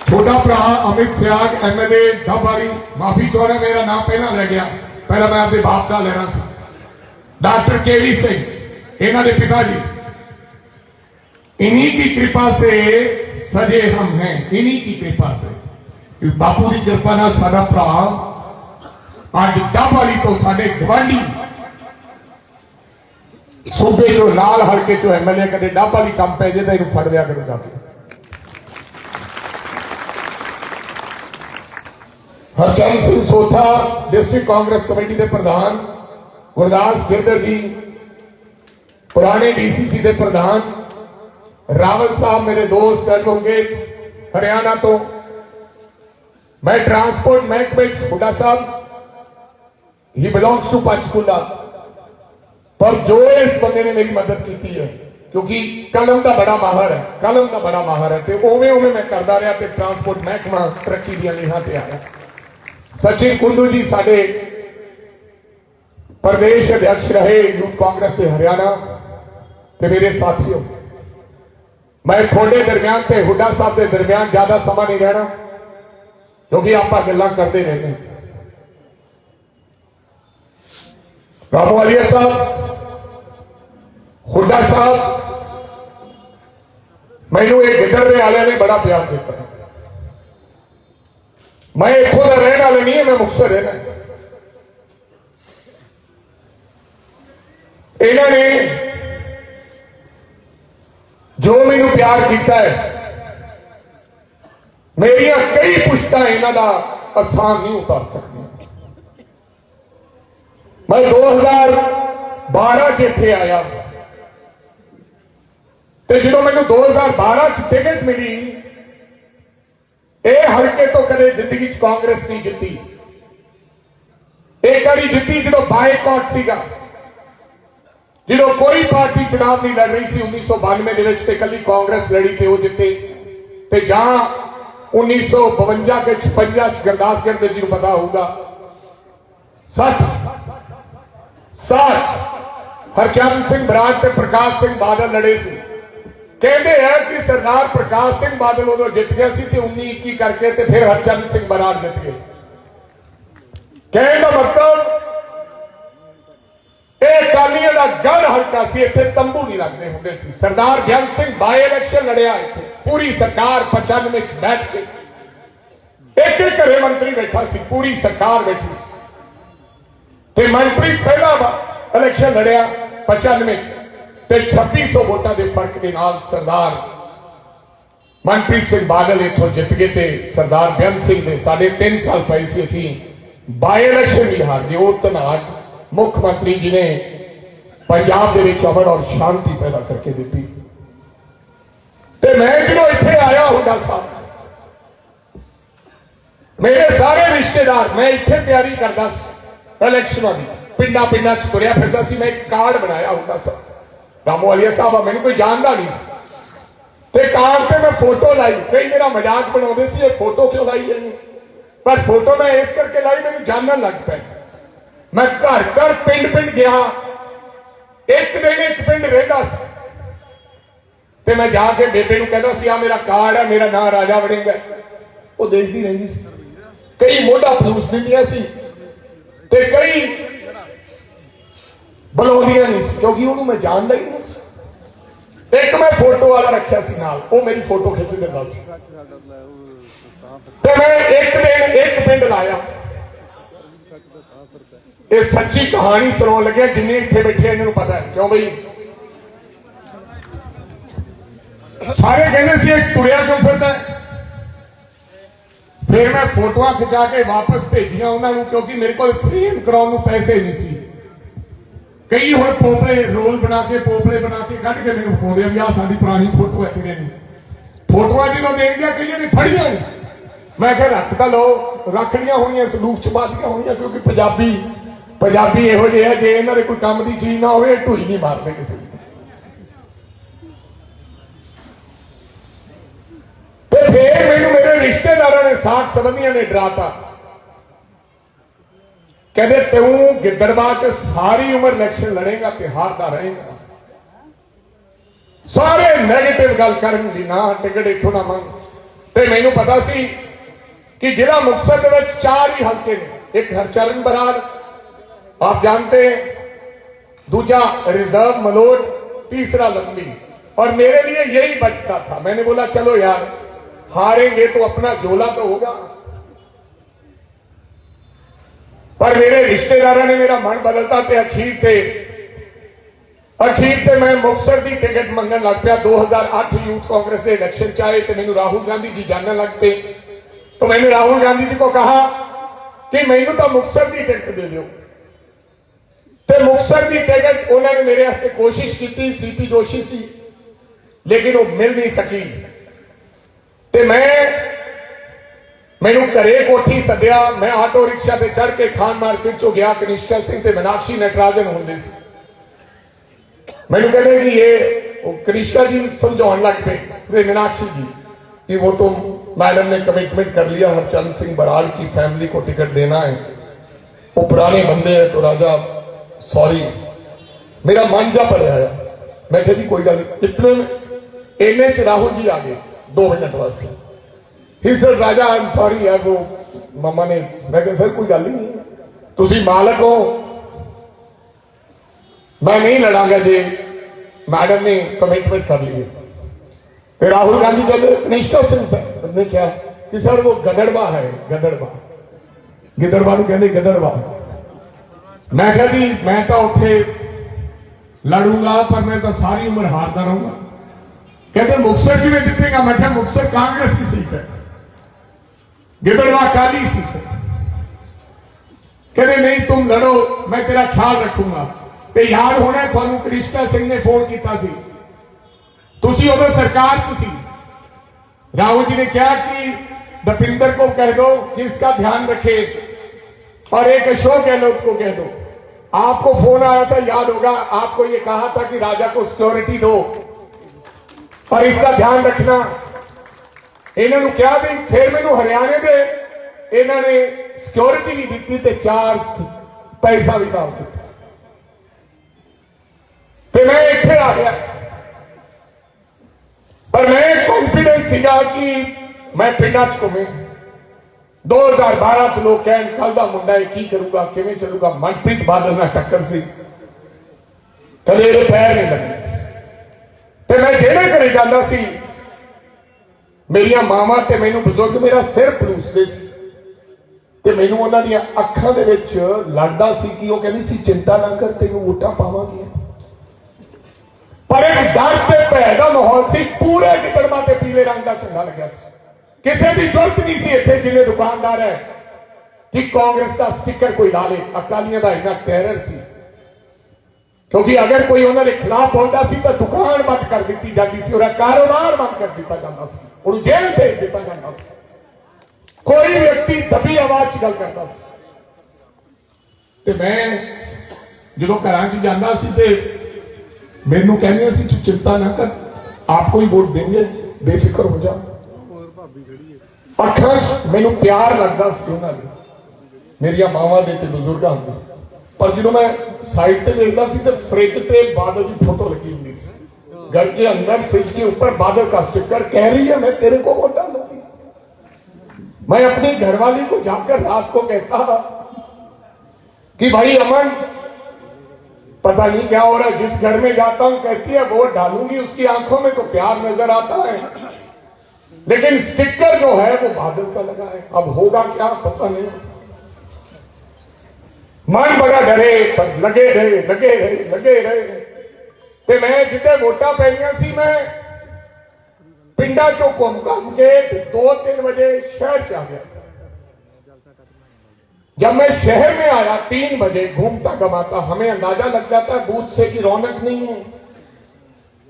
छोटा भरा अमित सियाग MLA डबवाली, माफी चाहना मेरा नाम पहला ले गया, पहला मैं आपके बाप का लेना सी। डॉक्टर KV सिंह इन्हां दे पिताजी, इन्हीं की कृपा से सजे हम हैं, इन्हीं की कृपा से, बापू की कृपा नाल साडा भरा अज डबवाली तो साडे गवांढी सूबे चो नाल हल्के चो MLA कदे डब वाली काम पै जाए तो इन्हू फड़ लिया करो जाके। हरचंद सिंह सोथा डिस्ट्रिक्ट कांग्रेस कमेटी के प्रधान, गुरदास गिरधर जी पुराने DCC के प्रधान, रावल साहब मेरे दोस्त एडवोकेट हरियाणा तो, मैं ट्रांसपोर्ट महकमे हुड्डा साहब ही बिलोंग्स टू पंचकूला, पर जो इस बंदे ने मेरी मदद की है क्योंकि कलम का बड़ा माहर है, कलम का बड़ा माहर है, तो उवें उवें मैं करता रहा तो ट्रांसपोर्ट महकमा तरक्की दी लीहां ते आया। सचिन कुंडू जी साडे प्रदेश अध्यक्ष रहे यूथ कांग्रेस के हरियाणा ते मेरे साथियों, मैं थोड़े दरमियान ते हुड्डा साहब के दरमियान ज्यादा समा नहीं रहना क्योंकि आप गल्लां करते रहते। रामोवालिया साहब, हुड्डा साहब, मैनू एक गिदड़वे वाले ने बड़ा प्यार दिता। मैं इतों का रहने वाले नहीं है, मैं मुक्तसर रहना। इन्होंने जो मैनू प्यार किया है, मेरिया कई पुश्ता इन्हों का आसान नहीं उतार सकती। मैं 2012 च इत्थे आया तो जो मैंने 2012 च टिकट मिली, यह हल्के तो कदे जिंदगी कांग्रेस नहीं जीती। एक बारी जीती जो बायकॉट सीगा, जो कोई पार्टी चुनाव नहीं लड़ रही सी 1992 के कली कांग्रेस लड़ी तो वह जीते। तो जहां 1952 के 56 गुरदास गिरधर जी को पता होगा, 60 हरचंद सिंह बराड़ ते प्रकाश सिंह बादल लड़े सी। कहते हैं कि सरदार प्रकाश सिंह बादल उदों जित गया सी ते 19-21 करके ते फिर हरचंद सिंह बराड़ जित गए। कहने का मतलब यह अकालियों का गढ़ हल्का सी, इत्थे तंबू नहीं लगते होंगे सी। सरदार बेअंत सिंह बाई इलेक्शन लड़िया इत्थे, पूरी सरकार 95 में बैठ के, एक घरे मंत्री बैठा सी, पूरी सरकार बैठी सी। ते मंत्री पहला इलेक्शन लड़िया 95 ते 2600 वोटां के फर्क के नाल सरदार मनप्रीत सिंह बादल इथों जित गए थे। सरदार बेअंत सिंह ने साढ़े 3 साल पहले से असी बाई इलेक्शन भी हार गए। वो धनाट मुख्यमंत्री जी ने पंजाब के अमन और शांति पैदा करके दी। ते मैं जो इत्थे आया हुड्डा साहब, मेरे सारे रिश्तेदार, मैं इत्थे तैयारी करता इलेक्शनों की, पिंडा पिंडा च तुरया फिरदा सी। मैं एक कार्ड बनाया हुड्डा साहब, रामोवालिया साहब मैंने कोई जानता नहीं सी, ते कार्ड पे मैं फोटो लाई। कई मेरा मजाक बनाते सी, फोटो क्यों लाई है, पर फोटो मैं इस करके लाई मैंने जानने लग पे। मैं घर घर पिंड पिंड गया, एक दिन एक पिंड रहा सी, ते मैं जाके बेटे को कहता सी, आ मेरा कार्ड है, मेरा नाम राजा वड़िंग है। वो देखती रही सी, कई मोढ़ा फलूस दिंदियां सी ते कई बुलाउंदियां नहीं सी, क्योंकि उन्होंने मैं जानता ही नहीं सी। एक मैं फोटो वाला रखा सी नाल, वो मेरी फोटो खिंच दिंदा सी। ते मैं एक दिन एक पिंड लाया। ये सच्ची कहानी सुनाउण लग्या, जिन्ने इत्थे बैठे इन्हां नूं पता है। क्यों बई सारे कहते सी तुरिया क्यों फिरदा है। फिर मैं फोटोआं खिंचा के वापस भेजियां उन्होंने, क्योंकि मेरे को फ्रेम कराउण नूं पैसे नहीं सी। कई हुण पोपले रोल बना के पोपले बना के कढ़ के मैनूं विखाउंदे आ भी आ साडी पुरानी फोटो है। तेरे फोटोआं जो देख गया कई ने फड़ियां नहीं, मैं कहा रख तो लो, रखनियां होणियां संदूक च बादियां होणियां, क्योंकि पंजाबी इहो जिहे जे इन्हां दे कोई काम दी चीज ना होवे ढूई नहीं मारदे किसी दी। तो फिर मैनूं मेरे रिश्तेदारों ने साथ संबंधियों ने डराता, कहते तू गिद्दड़बाह च सारी उम्र इलेक्शन लड़ेगा ते हारदा रहेगा। सारे नैगेटिव गल करन दी, ना टिकट इथों ना मंग। ते मैनूं पता सी कि जिला मुक्तसर दे विच 4 ही हल्के ने, एक हरचरण बराड़ आप जानते हैं, दूजा रिजर्व मलोट, तीसरा लंबी, और मेरे लिए यही बचता था। मैंने बोला चलो यार हारेंगे तो अपना झोला तो होगा, पर मेरे रिश्तेदारों ने मेरा मन बदलता थे। अखीर थे अखीर ते मैं मुक्तसर की टिकट मंगन लग पाया। 2008 यूथ कांग्रेस के इलेक्शन च आए तो मैंने राहुल गांधी जी जानने लग पे। तो मैंने राहुल गांधी जी को कहा कि मैनू तो मुक्तसर की टिकट दे दो। तो मुक्तसर की टिकट उन्होंने मेरे वास्ते कोशिश की, सीपी जोशी सी, लेकिन वो मिल नहीं सकी। ते मैनू घरे कोठी सद्या। मैं आटो रिक्शा से चढ़ के खान मार्केट चो गया। कनिष्का सिंह ते मीनाक्षी नटराजन होंगे सी। मैंने कहते कि ये कनिष्का जी समझाने लग पे, मीनाक्षी जी कि वो तो मैडम ने कमिटमेंट कर लिया, हरचंद सिंह बराड़ की फैमिली को टिकट देना है, वो पुराने बंदे हैं। तो राजा सॉरी, मेरा मन जा पर आया। मैं कहा जी कोई गल नहीं। इतने इन्ने च राहुल जी आ गए 2 मिनट वास्ते। ही sir Raja I am sorry यार, वो मम्मा ने। मैं कहा सर कोई गल ही नहीं, तुसी मालक हो, मैं नहीं लड़ांगा जी, मैडम ने कमिटमेंट कर ली। फिर राहुल गांधी कहते कनिष्का सिंह सर ने क्या कि सर वो गदड़बा है, गिदड़बा कहते गदड़बा। मैं कहा जी मैं तो उठे लड़ूंगा पर मैं तो सारी उम्र हारता रहूंगा। कहते मुक्तसर की में जीतेगा। मैं क्या मुक्तसर कांग्रेस की सीट है, गिदड़बा अकाली सीट है। कहते नहीं तुम लड़ो, मैं तेरा ख्याल रखूंगा। ते याद होना थानू कनिष्का सिंह ने फोन किया सी, तुसी उदों सरकार च सी। राहुल जी ने कहा कि दपिंदर को कह दो कि इसका ध्यान रखे, और एक अशोक गहलोत को कह दो। आपको फोन आया था, याद होगा, आपको ये कहा था कि राजा को सिक्योरिटी दो और इसका ध्यान रखना। इन्होंने क्या भी फिर मैनू हरियाणे के इन्होंने सिक्योरिटी भी दी ते 4 पैसा भी दाव दिता। फिर मैं इत्थे आ गया, पर मैं कॉन्फिडेंस सीगा कि मैं पिंडा च घूमे। 2012 च लोग कह कल का मुंडा है की करूंगा, किवें चलूगा। मनप्रीत बादल ना टक्कर सी, कदे पैर नहीं लगे। तो मैं जेड़े घरे जाता सी, मेरिया मावां ते मैनू बुजुर्ग मेरा सिर पलूसदे सी ते मैनू उन्हां दी अखां दे विच लगदा सी कि वो कहंदी सी चिंता ना कर, तैनू वोटां पावांगे। पर एक डर ते भय दा माहौल सी। पूरे गिदड़बा ते पीले रंग का झंडा लग्या सी। किसी की जरूरत नहीं सी इत्थे जिन्हें दुकानदार है कि कांग्रेस का स्टिकर कोई ला ले। अकालियों का इतना टेरर सी, क्योंकि अगर कोई उन्होंने खिलाफ होता सी तो दुकान बंद कर दी जाती सी, और कारोबार बंद कर दिया जाता सी, और जेल भेज दिया जाता सी। कोई व्यक्ति दबी आवाज च गल करता सी। ते मैं जो घर च जाता सी ते मैनू कहने सी तू चिंता ना कर, आपको ही वोट देंगे, बेफिक्र हो जा। अखां मैनू प्यार लगता सी उन्होंने, मेरिया मावां दे ते बुजुर्गां दे। पर जो मैं साइड पे देखता सी तो फ्रिज पे बादल की फोटो लगी हुई सी। घर के अंदर फ्रिज के ऊपर बादल का स्टिकर, कह रही है मैं तेरे को वोट डालूंगी। मैं अपनी घरवाली को जाकर रात को कहता कि भाई अमन पता नहीं क्या हो रहा है, जिस घर में जाता हूं कहती है वोट डालूंगी, उसकी आंखों में तो प्यार नजर आता है, लेकिन स्टिकर जो है वो बादल का लगा है। अब होगा क्या पता नहीं। मन बड़ा डरे, पर लगे रहे। ते मैं जिते वोटा पैनियां सी, मैं पिंडा चो घूम के 2-3 बजे शहर च आ गया। जब मैं शहर में आया 3 बजे घूमता घमाता, हमें अंदाजा लग जाता है बूथ से कि रौनक नहीं है।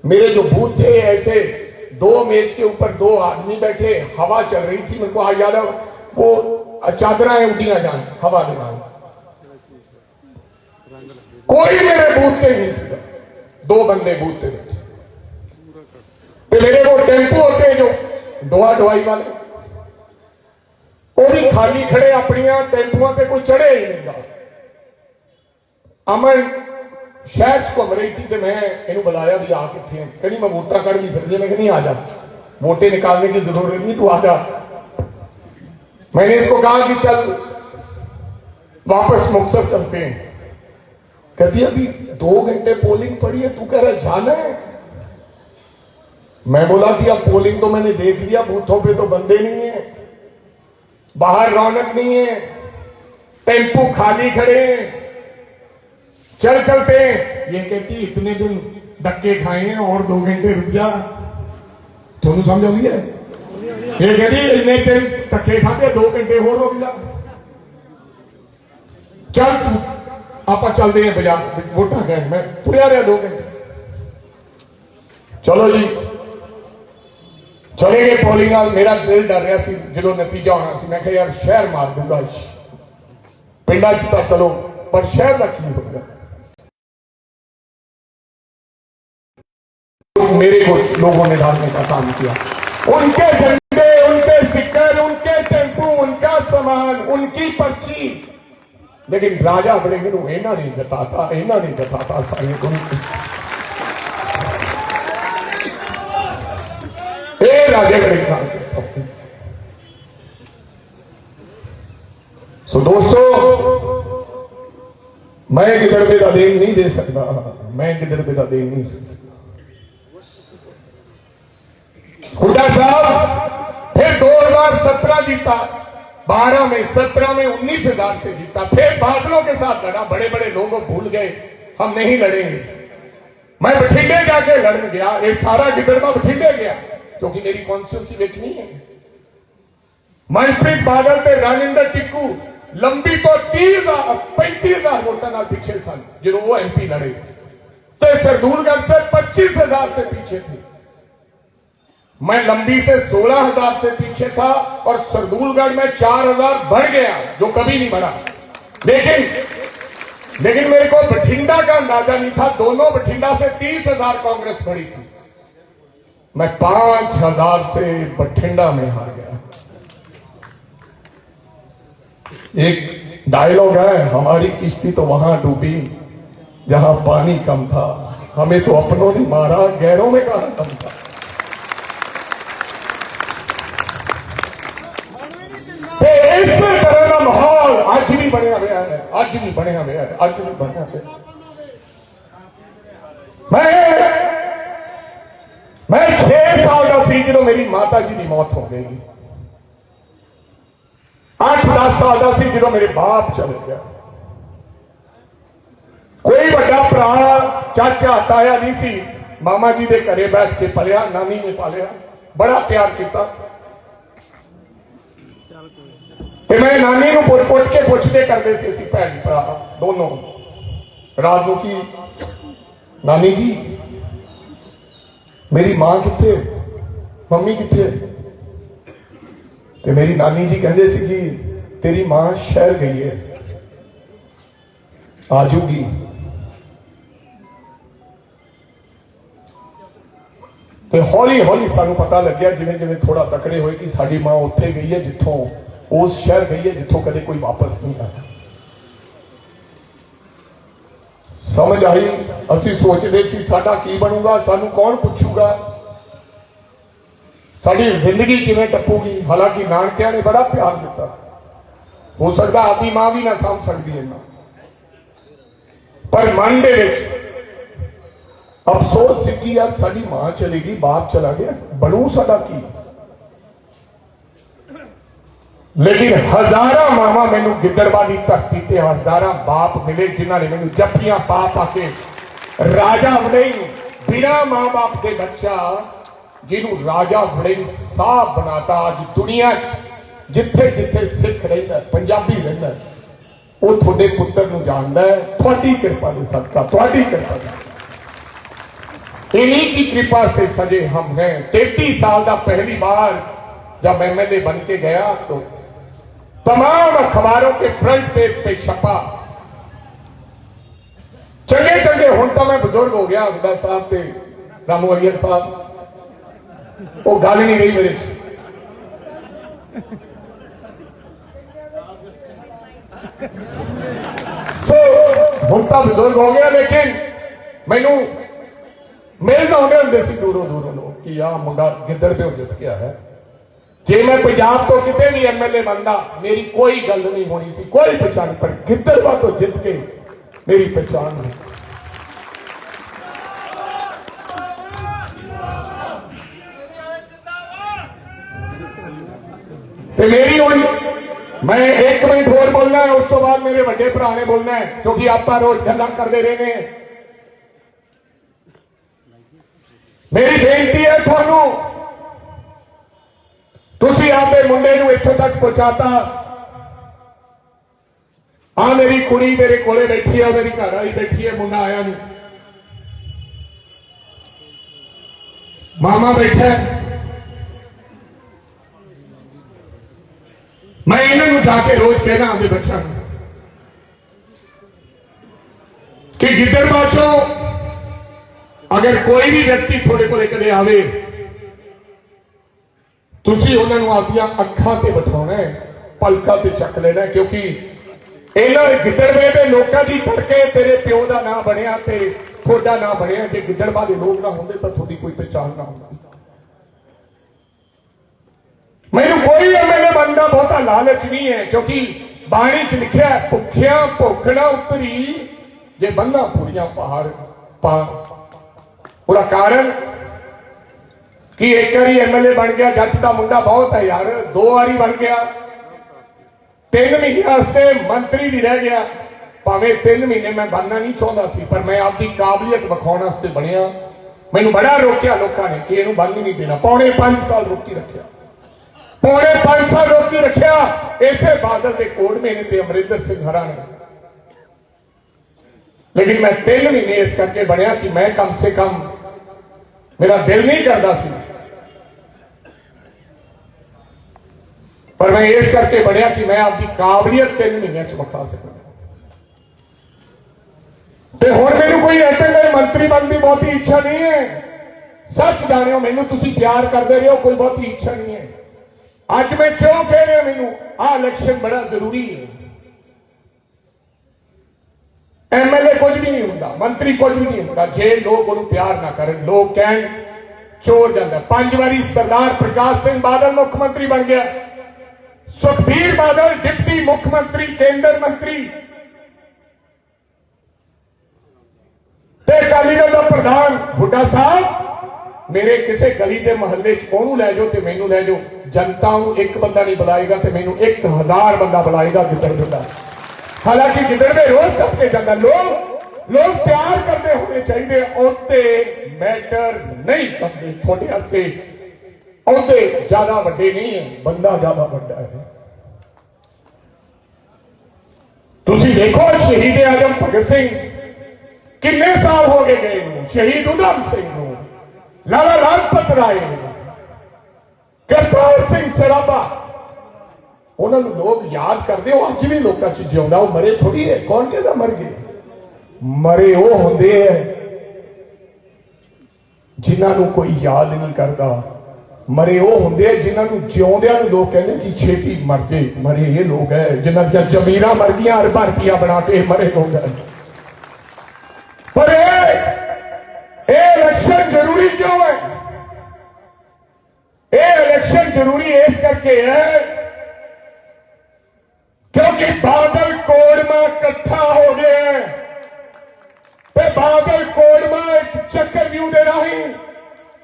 मेरे जो बूथ थे ऐसे 2 मेज के ऊपर 2 आदमी बैठे, हवा चल रही थी। मेरे को आज याद है वो चादरां उड़ियां जान हवा के नाल। कोई मेरे बूथ पे नहीं सी, 2 बंदे बूथ पे बैठे। मेरे वो टेंपो होते जो डोआ डोआई वाले, वो भी खाली खड़े, अपनी टेंपुआ पे कोई चढ़े ही नहीं। अमन शहर च घूम रही थी, मैं इन्हू बुलाया भी आ किथे, कहनी मैं वोटा कड़ ली फिर। मैं नहीं आ जा, वोटे निकालने की जरूरत नहीं, तू आ जा। मैंने इसको कहा कि चल वापस मुक्तसर चलते हैं। कहती अभी 2 घंटे पोलिंग पड़ी है, तू कह रहा जाना है। मैं बोला कि अब पोलिंग तो मैंने देख लिया, बूथों पे तो बंदे नहीं है, बाहर रौनक नहीं है, टेंपू खाली खड़े हैं, चलते ये कहती इतने दिन धक्के खाए हैं और 2 घंटे रुक जा। थोनू समझ आती है? ये कहती इतने दिन धक्के खाते 2 घंटे होर रुक जा। चल तू आप चलते हैं बाजार वोटा कहन, मैं तुरया रहा 2 घंटे। चलो जी चले गए पोलिंग। मेरा दिल डर रहा सी जो नतीजा होना सी। मैं यार शहर मार दूंगा, पिंडा च तो चलो पर शहर का की होगा। मेरे को लोगों ने डालने का काम किया। उनके झंडे, उनके स्टिकर, उनके टेम्पू, उनका सामान, उनकी पर्ची, लेकिन राजा वड़िंग इन्हों नहीं जताता, इन्हों नहीं जताता सारे राजे वड़िंग। सो दोस्तों मैं गिदड़बे का देन नहीं दे सकता, मैं गिदड़बे का देन नहीं दे सकता। हुड्डा साहब फिर 2017 जीता, 12 में, 17 में 19,000 से जीता। फिर बादलों के साथ लड़ा, बड़े बड़े लोग भूल गए हम नहीं लड़ेंगे। मैं बठिंडे जाके लड़न गया, ये सारा गिदड़बा बठिंडे गया क्योंकि मेरी कॉन्स्टिट्यूंसी विच नहीं है। मनप्रीत बादल ते रानिंदर टिक्कू लंबी तो 35,000 वोटों नाल पीछे सन जो वो MP लड़े, तो सरदूलगढ़ से 25,000 से पीछे थे। मैं लंबी से 16,000 से पीछे था और सरदूलगढ़ में 4,000 बढ़ गया जो कभी नहीं बढ़ा। लेकिन मेरे को बठिंडा का अंदाजा नहीं था। दोनों बठिंडा से 30,000 कांग्रेस बढ़ी थी, मैं 5,000 से बठिंडा में हार गया। एक डायलॉग है, हमारी किश्ती तो वहां डूबी जहां पानी कम था, हमें तो अपनों ने मारा, गैरों में कहां कम था। इस तरह का माहौल आज भी बनया हुआ है, आज भी बनया हुआ है, आज भी बनया हुआ है। मैं 6 साल का सी जो मेरी माता जी की मौत हो गई, 8-10 साल का सी जो मेरे बाप चले गया। कोई बड़ा भरा चाचा ताया नहीं सी, मामा जी के घरे बैठ के पलिया, नानी ने पालिया, बड़ा प्यार किया। मैं नानी को पुट के पुछते करते सी भैन भरा दोनों रात को कि नानी जी मेरी मां किथे, मम्मी किथे? ते मेरी नानी जी कहते सी कि तेरी मां शहर गई है, आजूगी। ते हौली हौली सानू पता लग गया जिवें जिवें थोड़ा तकड़े होए कि साडी मां उत्थे गई है जिथों, उस शहर गई है जिथों कदे कोई वापस नहीं आया। समझ आई, असी सोचते सी साडा की बनूगा, सानू कौन पूछूगा, साडी जिंदगी किवें टपूगी। हालांकि नानकिया ने बड़ा प्यार दिता, हो सकता आपकी मां भी ना समझ सकती है ना, पर मन दे विच अफसोस सी कि यार साडी मां चली गई, बाप चला गया, बनू साडा की। लेकिन हजारों मावा मैनू गिद्दड़बाह की धरती से हजारों बाप मिले जिन्होंने मैनू जफ्फियां पा पा के राजा वड़िंग, बिना मां बाप के बच्चा जिन्हों राजा वड़िंग साहब बनाता। अज दुनिया जिथे जिथे सिख रहिंदा, पंजाबी रहिंदा, वो थोड़े पुत्र नूं जानदा है, थोड़ी कृपा के सदका, थोड़ी कृपा इन्हीं की कृपा से सजे हम हैं। 33 साल का पहली बार जब MLA बन के गया तो तमाम अखबारों के फ्रंट पेज पे छपा। चंगे चंगे हूं तो मैं बुजुर्ग हो गया, हुड्डा साहब से रामू अय्यर साहब, वो गल नहीं रही मेरे हूं तो बुजुर्ग हो गया, लेकिन मैनू मिलना आते होंगे सी दूरों दूरों लोग कि आ मुंडा गिद्दड़ पे जित गया है। जे मैं पंजाब तो कितने भी MLA बनता मेरी कोई गल नहीं होनी सी, कोई पहचान, पर गिद्दड़बाह तो जित के मेरी पहचान है। तो मेरी हुई, मैं 1 मिनट होर बोलना है, उस तो बाद मेरे बड़े भरा ने बोलना है, क्योंकि आप रोज गल्लां करते रहे हैं। मेरी बेनती है थानू, तुसी आपके मुंडे नूं इत्थों तक पहुंचाता। आ मेरी कुड़ी मेरे कोले बैठी है, मेरी घर वाली बैठी है, मुंडा आया नहीं, मामा बैठा है। मैं इन्होंने जाके रोज कहना अपने बच्चों कि गिद्दड़बाचों अगर कोई भी व्यक्ति थोड़े को कदे आवे, तुसी उन्होंने आपदियां अखां ते बिठाउणा है, पलकां ते चक लेना, क्योंकि इन्हां गिद्दड़बाह दे लोकां दी तड़के तेरे प्यो दा नाम बनिया ते थोड़ा नाम बनिया। जे गिद्दड़बाह दे लोग ना होंदे तां थोड़ी कोई पहचान ना होंदी। मैनू कोई एमएलए बनना बहुता लालच नहीं है, क्योंकि बाणी च लिखा है भुखिया भुख ना उतरी जे बन्ना पूरियां पहाड़ पार। पूरा कारण कि एक बारी एमएलए बन गया, जट का मुंडा बहुत है यार, 2 बारी बन गया, 3 महीने वास्ते मंत्री भी रह गया। भावें 3 महीने मैं बनना नहीं चाहता सी, पर मैं आपकी काबलियत विखाने वास्ते बनया। मैनू बड़ा रोकिया लोगों ने कि इहनूं बन ही नहीं देना, पौने 5 साल रोकी रखिया, पौने 5 साल रोकी रखिया इसे बादल के कोट महीने ते अमरिंदर सिंह हरा ने। लेकिन मैं 3 महीने इस करके बनया कि मैं कम से कम, मेरा दिल नहीं करता सी, पर मैं इस करके बनया कि मैं आपकी काबलियत 3 महीनों च विखा सकूं। ते हुण मैनूं कोई एमएलए मंत्री बनने की बहुती इच्छा नहीं है। सच जानियो, मैनूं तुसीं प्यार करते रहो, कोई बहुती इच्छा नहीं है। आज मैं क्यों कह रहा, मैनूं आ इलेक्शन बड़ा जरूरी है। एमएलए कुछ भी नहीं होता, मंत्री कुछ भी नहीं होता जे लोग उन्हें प्यार ना करें। लोग कहें चोर जाता। 5 बारी सरदार प्रकाश सिंह बादल मुख्यमंत्री बन गया, सुखबीर बादल डिप्टी मुख्यमंत्री, केंद्र मंत्री, अकाली दल का प्रधान। बुड्ढा साहब मेरे किसी गली के महल्ले च लै जाओ तो मैनू लै जाओ, जनता एक बंदा नहीं बुलाएगा तो मैनू 1000 बंदा बुलाएगा गिद्दड़ का। हालांकि गिद्दड़ में रोज करते जाता, लोग प्यार करते होने चाहिए, औहदे मैटर नहीं करते। थोड़े वास्ते औहदे ज्यादा वड्डे नहीं है, बंदा ज्यादा वड्डा है। तुसीं देखो शहीद आजम भगत सिंह किन्ने साल हो गए, शहीद उधम सिंह, लाला लाजपत राय, करतार सिंह सराभा, उन्होंने लोग याद करते हो, अज भी लोगों च जिउंदा। वो मरे थोड़ी है, कौन कहता मर गए? मरे वो होंदे है जिन्होंने कोई याद नहीं करता, मरे वो होंदे जिन्होंने जिउंदियां लोग कहते कि छेती मर जे। मरे ये लोग है जिन्हों दी जमीरां मर गई, अरबां रुपया बना के मरे लोग हैं। पर इलेक्शन जरूरी क्यों है? इलेक्शन जरूरी इस करके है क्योंकि बादल कोड़मा इकट्ठा हो गया है। ते बादल कोड़मा एक चक्रव्यूह दे राही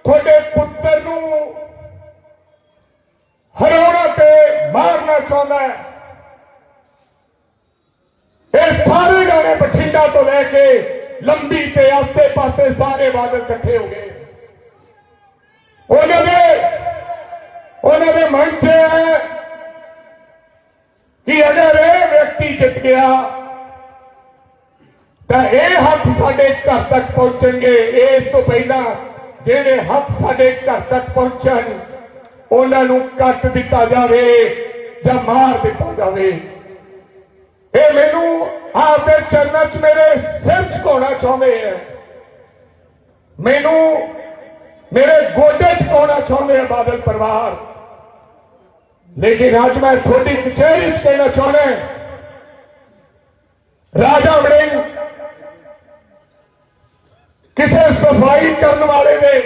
थोड़े पुत्र नू हराना ते मारना चाहता है। ये सारे गाने बठिंडा तो लेके लंबी ते आसे पासे सारे बादल इकट्ठे हो गए। उन्होंने मन से है कि अगर यह व्यक्ति जित गया तो यह हक साडे घर तक पहुंचेंगे। इस तो पहला जेडे हक साडे घर तक पहुंचन उन्होंने कट दिता जाए या मार दिता जाए। ये मैनू आपके चरणों च मेरे सिर झुकाना चाहते हैं, मैनू मेरे गोडे झुकाना चाहते हैं बादल परिवार। लेकिन आज मैं थोड़ी कचहरी कहना चाहना, राजा वड़िंग किसी सफाई करने वाले ने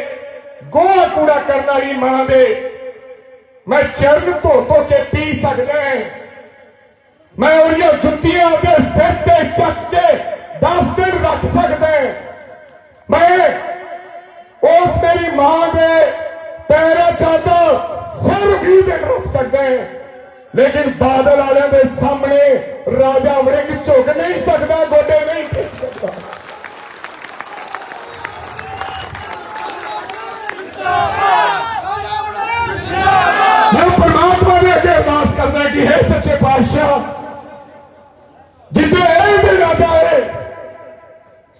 गोहा कूड़ा करने वाली मां दे मैं चरण धो के पी सकता है। मैं उन्हें जुत्तियां के सिर पे चक के 10 दिन रख सकता है। मैं उस मेरी मां के पैरों चाहता सिर भी दिन रख सकते हैं, लेकिन बादल वाले के सामने राजा वड़िंग झुक नहीं सकता, गोडे नहीं टेक सकता।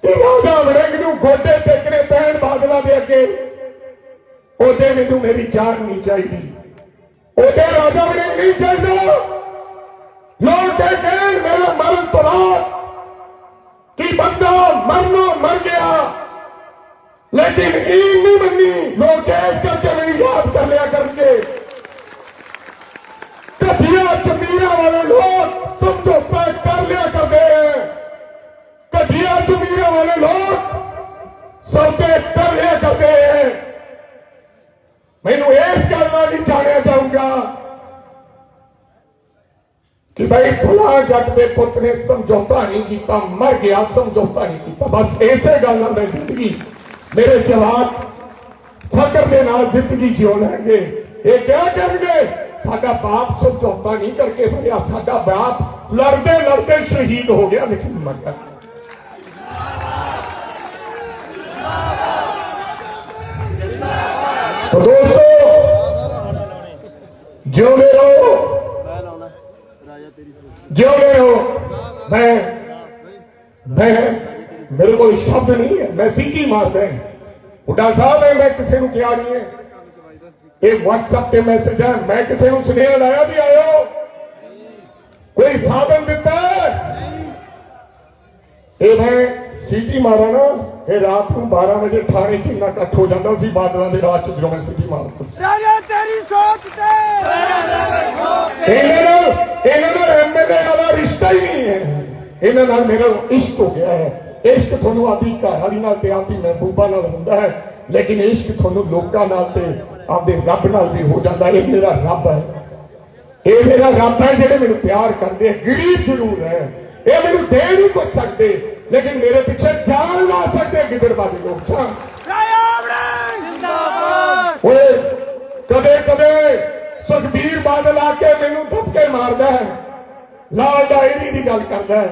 कि राजा वड़िंग नूं गोडे टेकने पैण बादलों के अगे, ओदे मैनूं मेरी जान नहीं चाहिए, ओदे राजा वड़िंग नहीं चाहिए। लोग कहते हैं मेरे मरण तो बाद कि बंदा मरना मर गया, लेकिन ईद नहीं बननी। लोग कैस करके मेरी याद कर लिया करके। कठिया जमीरा वाले लोग समझौता कर लिया करते हैं, कठिया जमीरा वाले लोग सौदे कर लिया करते हैं। मैनू इस गल में नहीं जानिया चाहूंगा कि भाई फला जट के पुत ने समझौता नहीं किया, मर गया, समझौता नहीं किया। बस इसे गल में जिंदगी मेरे जवाब फकर के नाल जिंदगी जियो लेंगे। ये क्या करेंगे? साडा बाप समझौता नहीं करके मरिया, साडा बाप लड़ते लड़ते शहीद हो गया, लेकिन मर गया। तो दोस्तों, जियोंदे रहो, जियोंदे रहो। मैं मेरे को शब्द नहीं है, मैं सीटी मारता है। बुढ़ा साहब है, मैं किसी को क्या नहीं है। एक व्हाट्सएप पे मैसेज है, मैं किसी को सुनेहा लाया भी आयो, कोई साधन दिता है। ये मैं सीटी मारा ना, ये रात को 12 बजे थाने च इन्ना इकट्ठ हो जाता सी बादलों के रात च जो मैं सीटी मारता। तेरी सोच एमएलए वाला रिश्ता ही नहीं है, इन्होंने मेरा इश्क हो गया है। इश्क थोनू आपकी घरवाली नाल ते आपकी महबूबा नाल हुंदा है, लेकिन इश्क थोनू लोकां नाल ते आपदे रब नाल भी हो जाता है। मेरा रब है, ये मेरा रब है जिहड़े मैनूं प्यार करदे। गरीब जरूर है, ये मैनूं दे नहीं कुछ सकते, लेकिन मेरे पीछे जान ला सकते गिदड़बाजी लोग। कदे कदे सुखबीर बादल आके मैनूं धक्के मारदा है, लाल डायरी की गल करदा है।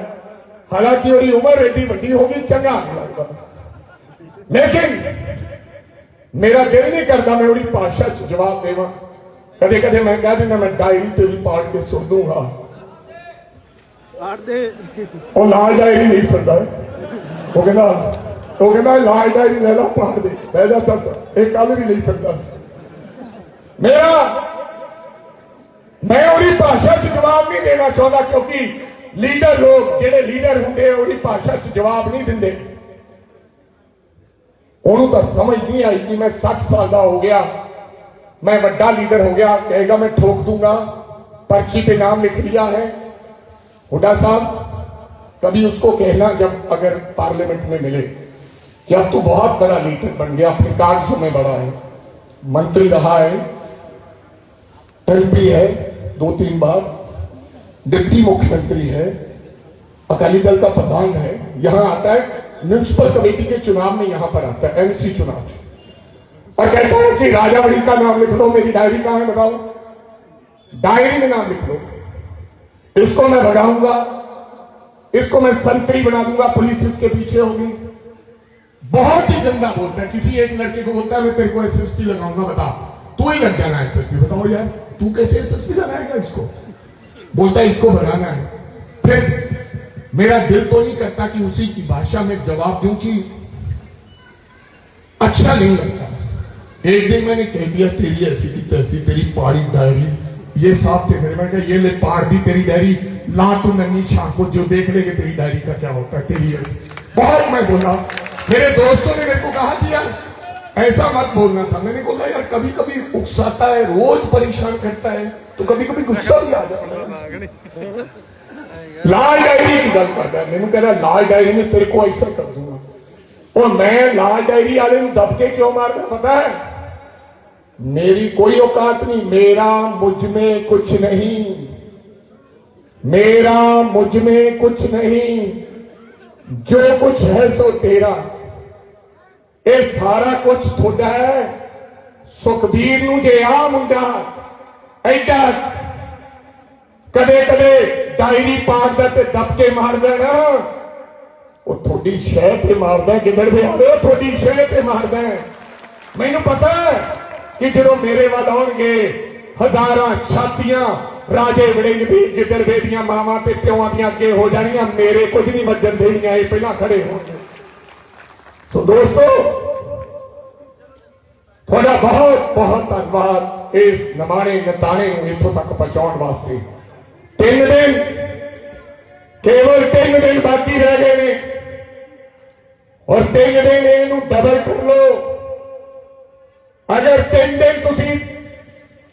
हालांकि उसकी उम्र एडी वड्डी हो गई, चंगा नहीं लगता, लेकिन मेरा दिल नहीं करता मैं उसकी भाषा च जवाब देवां। कदे कदे मैं कह देना मैं डायरी तेरी पाड़ के सुन दूंगा, वो लाल डायरी नहीं सुनता है। वो कहना लाल डायरी ले ला, पढ़ दे, बह जा तक। एक कल भी नहीं सुनता मेरा। मैं उसकी भाषा च जवाब नहीं देना चाहता, क्योंकि लीडर लोग जेडे लीडर होंगे उसकी भाषा च जवाब नहीं देंगे। उन्होंने तो समझ नहीं आई कि मैं 60 साल का हो गया, मैं बड़ा लीडर हो गया, कहेगा मैं ठोक दूंगा, पर्ची पे नाम लिख लिया है। हुड्डा साहब कभी उसको कहना जब अगर पार्लियामेंट में मिले कि अब तू बहुत बड़ा लीडर बन गया, अपने कागजों में बड़ा है, मंत्री रहा है, एमपी है 2-3 बार, डिप्टी मुख्यमंत्री है, अकाली दल का प्रधान है, यहां आता है म्यूनिसिपल कमेटी के चुनाव में, यहां पर आता है एमसी चुनाव, और कहता है कि राजा वड़िंग का नाम लिख लो। मेरी डायरी कहां है बताओ? डायरी में नाम लिख लो, इसको मैं भगाऊंगा, इसको मैं संतरी बना दूंगा, पुलिस इसके पीछे होगी। बहुत ही गंदा बोलता है। किसी एक लड़के को बोलता है मैं तेरे को एसएसपी लगाऊंगा, बता तू ही लग जाना एसएसपी। बताओ यार, तू कैसे एसएसपी लगाएगा? इसको बोलता है इसको भगाना है। फिर मेरा दिल तो नहीं करता कि उसी की भाषा में जवाब दूं, कि अच्छा नहीं लगता। एक दिन मैंने कह दिया तेरी ऐसी की तैसी, तेरी पाड़ी डायरी, ये साफ थे मेरे। मैंने कहा ये ले पाड़ दी तेरी डायरी, ला तू नन्ही शाम को, जो देख लेंगे तेरी डायरी का क्या होता है, तेरी ऐसी। बहुत मैं बोला, मेरे दोस्तों ने मेरे को कहा कि यार ऐसा मत बोलना था। मैंने बोला यार कभी कभी उकसाता है, रोज परेशान करता है, तो कभी कभी गुस्सा भी आ जाता है। लाल डायरी की गल करता है, मैंने कह रहा लाल डायरी में तेरे को ऐसा कर दूंगा। और मैं लाल डायरी वाले दबके क्यों मारता पता है? मेरी कोई औकात नहीं, मेरा मुझ में कुछ नहीं, मेरा मुझ में कुछ नहीं, जो कुछ है सो तेरा, ये सारा कुछ थोड़ा है। सुखबीर नूं जे आ मुंडा ऐडा कदे कदे डायरी पाड़दा ते दबके मारदा ना, वो थोड़ी शह ते मारदा, गिदड़ दे आवे थोड़ी शह ते मारदा। मैनूं पता है कि जो मेरे वाल आउणगे हजारां छातियां राजे वड़िंग दी गिदड़ दे दियां मावां ते प्योआं दियां अगे हो जाणियां, मेरे कुछ नहीं वजन देणियां, ये पहला खड़े होणगे। तो दोस्तों थोड़ा बहुत बहुत धन्यवाद इस नमाणे नताणे इतों तक पहुंचाने वास्ते। 3 दिन, केवल 3 दिन बाकी रह गए ने और 3 दिन इनू डबल कर लो। अगर 3 दिन तुसी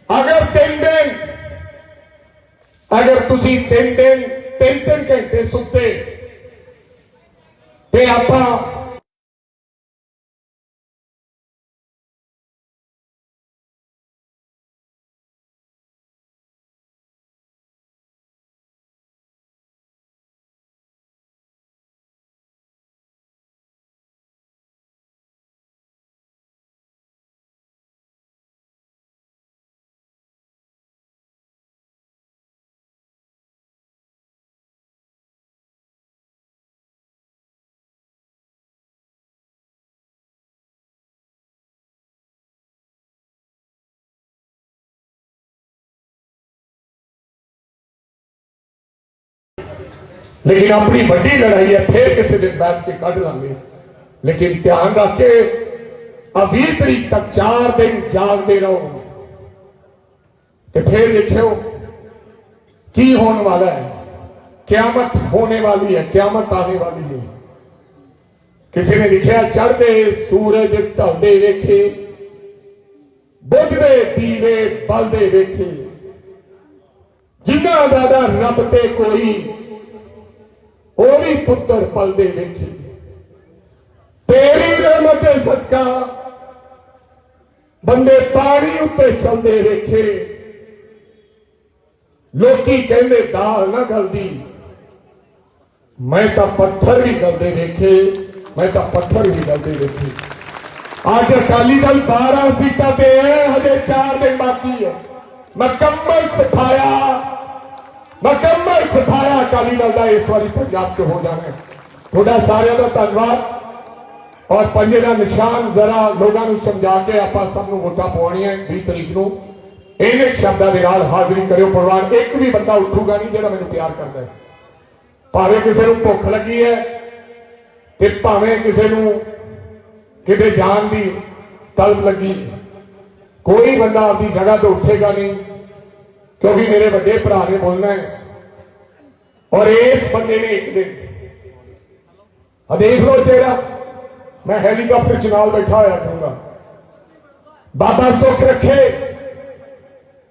अगर 3 दिन 3 घंटे सुते ते आपां लेकिन अपनी बड़ी लड़ाई है फिर किसी दिन बैठ के कढ़ लांगे। लेकिन ध्यान रख के 20 तारीख तक 4 दिन जागते रहो तो फिर देखो की होने वाला है। क्यामत होने वाली है, क्यामत आने वाली है। किसी ने लिखा चढ़ते सूरज ढलते वेखे, बुझदे दीवे बलदे वेखे, जिन्ना दादा रब ते कोई वो भी पुत्र पलदे वेखे। तेरी रहमत सदका बंदे पानी उत्ते चलते वेखे। लोकी कहते दाल ना गलदी, मैं तो पत्थर भी गलते वेखे, मैं तो पत्थर भी गलते वेखे। आज अकाली दल 12 सीटा पे है, हजे 4 दिन बाकी है। मुकम्मल सफाया अकाली दल का इस बारी पंजाब च हो जाना है। थोड़ा सारे का धन्यवाद और पंजे का निशान जरा लोगों को समझा के आप सबू वोटा पवानिया 20 तारीख को। इन शब्दों के नाल हाजिरी करो। परिवार एक भी बंदा उठूगा नहीं जो मैंने प्यार करता है। भावें किसी को भुख लगी है ते भावें किसी को किते जान की तलब लगी, कोई बंदा अपनी जगह तो उठेगा नहीं, क्योंकि मेरे बड़े भरा ने बोलना है। और इस बंदे ने एक दिन देख लो चेहरा, मैं हेलीकॉप्टर चुनाव बैठा होया करूंगा। बाबा सुख रखे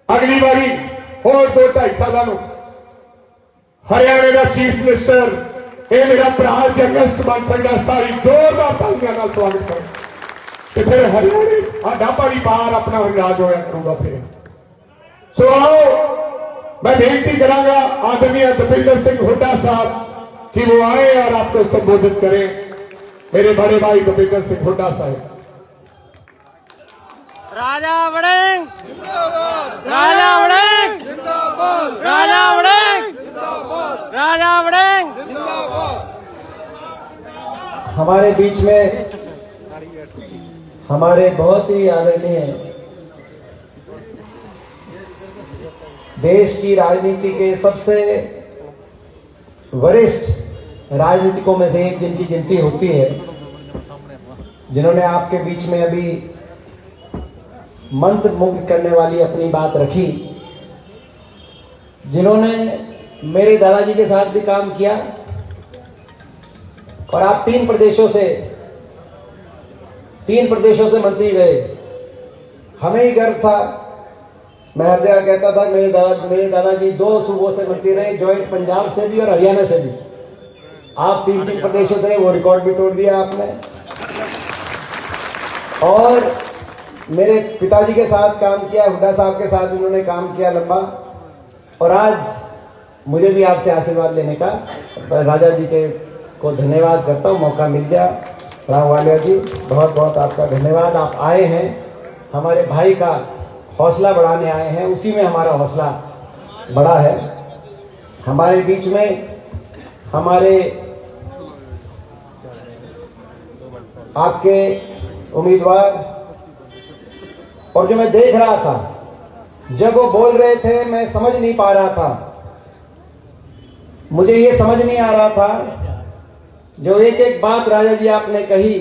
अगली बारी और 2-2.5 सालों हरियाणा का चीफ मिनिस्टर ये मेरा भरा जर्नलिस्ट बन सकता। सारी जोरदार तालियां स्वागत करें तो फिर हरियाणा साडा भारी बार अपना राज होया करूंगा। फिर सो आओ मैं बेनती करांगा आदरणीय दविंदर सिंह हुड्डा साहब कि वो आए और आपको संबोधित करें। मेरे बड़े भाई दविंदर सिंह हुड्डा साहब। राजा वड़िंग राजा वड़िंग राजा वड़िंग राजा वड़िंग। हमारे बीच में हमारे बहुत ही आदरणीय देश की राजनीति के सबसे वरिष्ठ राजनीतिकों में से एक जिनकी गिनती होती है, जिन्होंने आपके बीच में अभी मंत्र मुग्ध करने वाली अपनी बात रखी, जिन्होंने मेरे दादाजी के साथ भी काम किया और आप 3 प्रदेशों से मंत्री रहे। हमें ही गर्व था, मैं हर जगह कहता था मेरे दादाजी 2 सूबों से मंत्री रहे, जॉइंट पंजाब से भी और हरियाणा से भी। आप 3 प्रदेशों से, वो रिकॉर्ड भी तोड़ दिया आपने। और मेरे पिताजी के साथ काम किया, हुड्डा साहब के साथ इन्होंने काम किया लंबा। और आज मुझे भी आपसे आशीर्वाद लेने का, राजा जी के को धन्यवाद करता हूँ, मौका मिल गया। राम वालिया जी बहुत बहुत आपका धन्यवाद। आप आए हैं, हमारे भाई का हौसला बढ़ाने आए हैं, उसी में हमारा हौसला बड़ा है। हमारे बीच में हमारे आपके उम्मीदवार, और जो मैं देख रहा था जब वो बोल रहे थे मैं समझ नहीं पा रहा था, मुझे ये समझ नहीं आ रहा था जो एक एक बात राजा जी आपने कही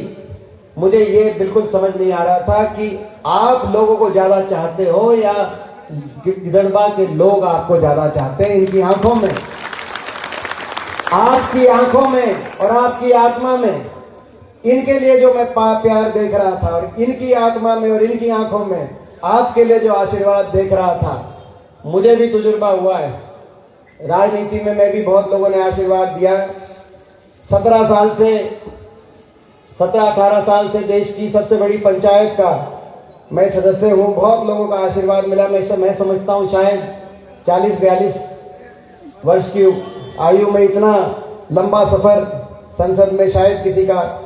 मुझे ये बिल्कुल समझ नहीं आ रहा था कि आप लोगों को ज्यादा चाहते हो या गिदड़बा के लोग आपको ज्यादा चाहते हैं। इनकी आंखों में, आपकी आंखों में और आपकी आत्मा में इनके लिए जो मैं प्यार देख रहा था और इनकी आत्मा में और इनकी आंखों में आपके लिए जो आशीर्वाद देख रहा था, मुझे भी तजुर्बा हुआ है। राजनीति में मैं भी बहुत लोगों ने आशीर्वाद दिया। 17-18 साल से देश की सबसे बड़ी पंचायत का मैं सदस्य हूं। बहुत लोगों का आशीर्वाद मिला। मैं समझता हूं शायद 40-42 वर्ष की आयु में इतना लंबा सफर संसद में शायद किसी का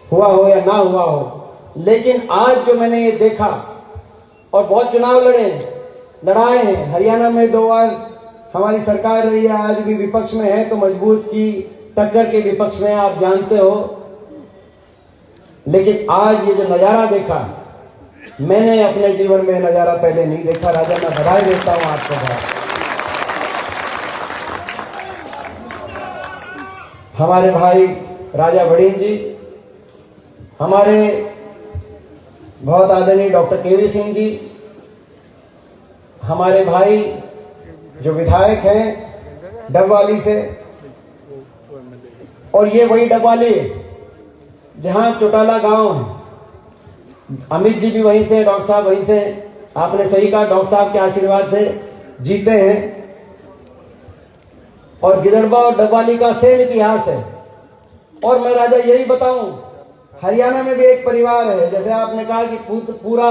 हुआ हो या ना हुआ हो। लेकिन आज जो मैंने ये देखा, और बहुत चुनाव लड़ाए हैं, हरियाणा में 2 बार हमारी सरकार रही है, आज भी विपक्ष में है तो मजबूत की टक्कर के विपक्ष में, आप जानते हो। लेकिन आज ये जो नजारा देखा, मैंने अपने जीवन में नजारा पहले नहीं देखा। राजा, मैं बधाई देता हूं आपको। हमारे भाई राजा वड़िंग जी, हमारे बहुत आदरणीय डॉक्टर केवी सिंह जी, हमारे भाई जो विधायक हैं डबवाली से, और ये वही डबवाली जहां चौटाला गांव है। अमित जी भी वहीं से, डॉक्टर साहब वहीं से, आपने सही कहा, डॉक्टर साहब के आशीर्वाद से जीते हैं। और गिदड़बा और डबवाली का सेम इतिहास है। और मैं राजा यही बताऊं, हरियाणा में भी एक परिवार है। जैसे आपने कहा कि पूरा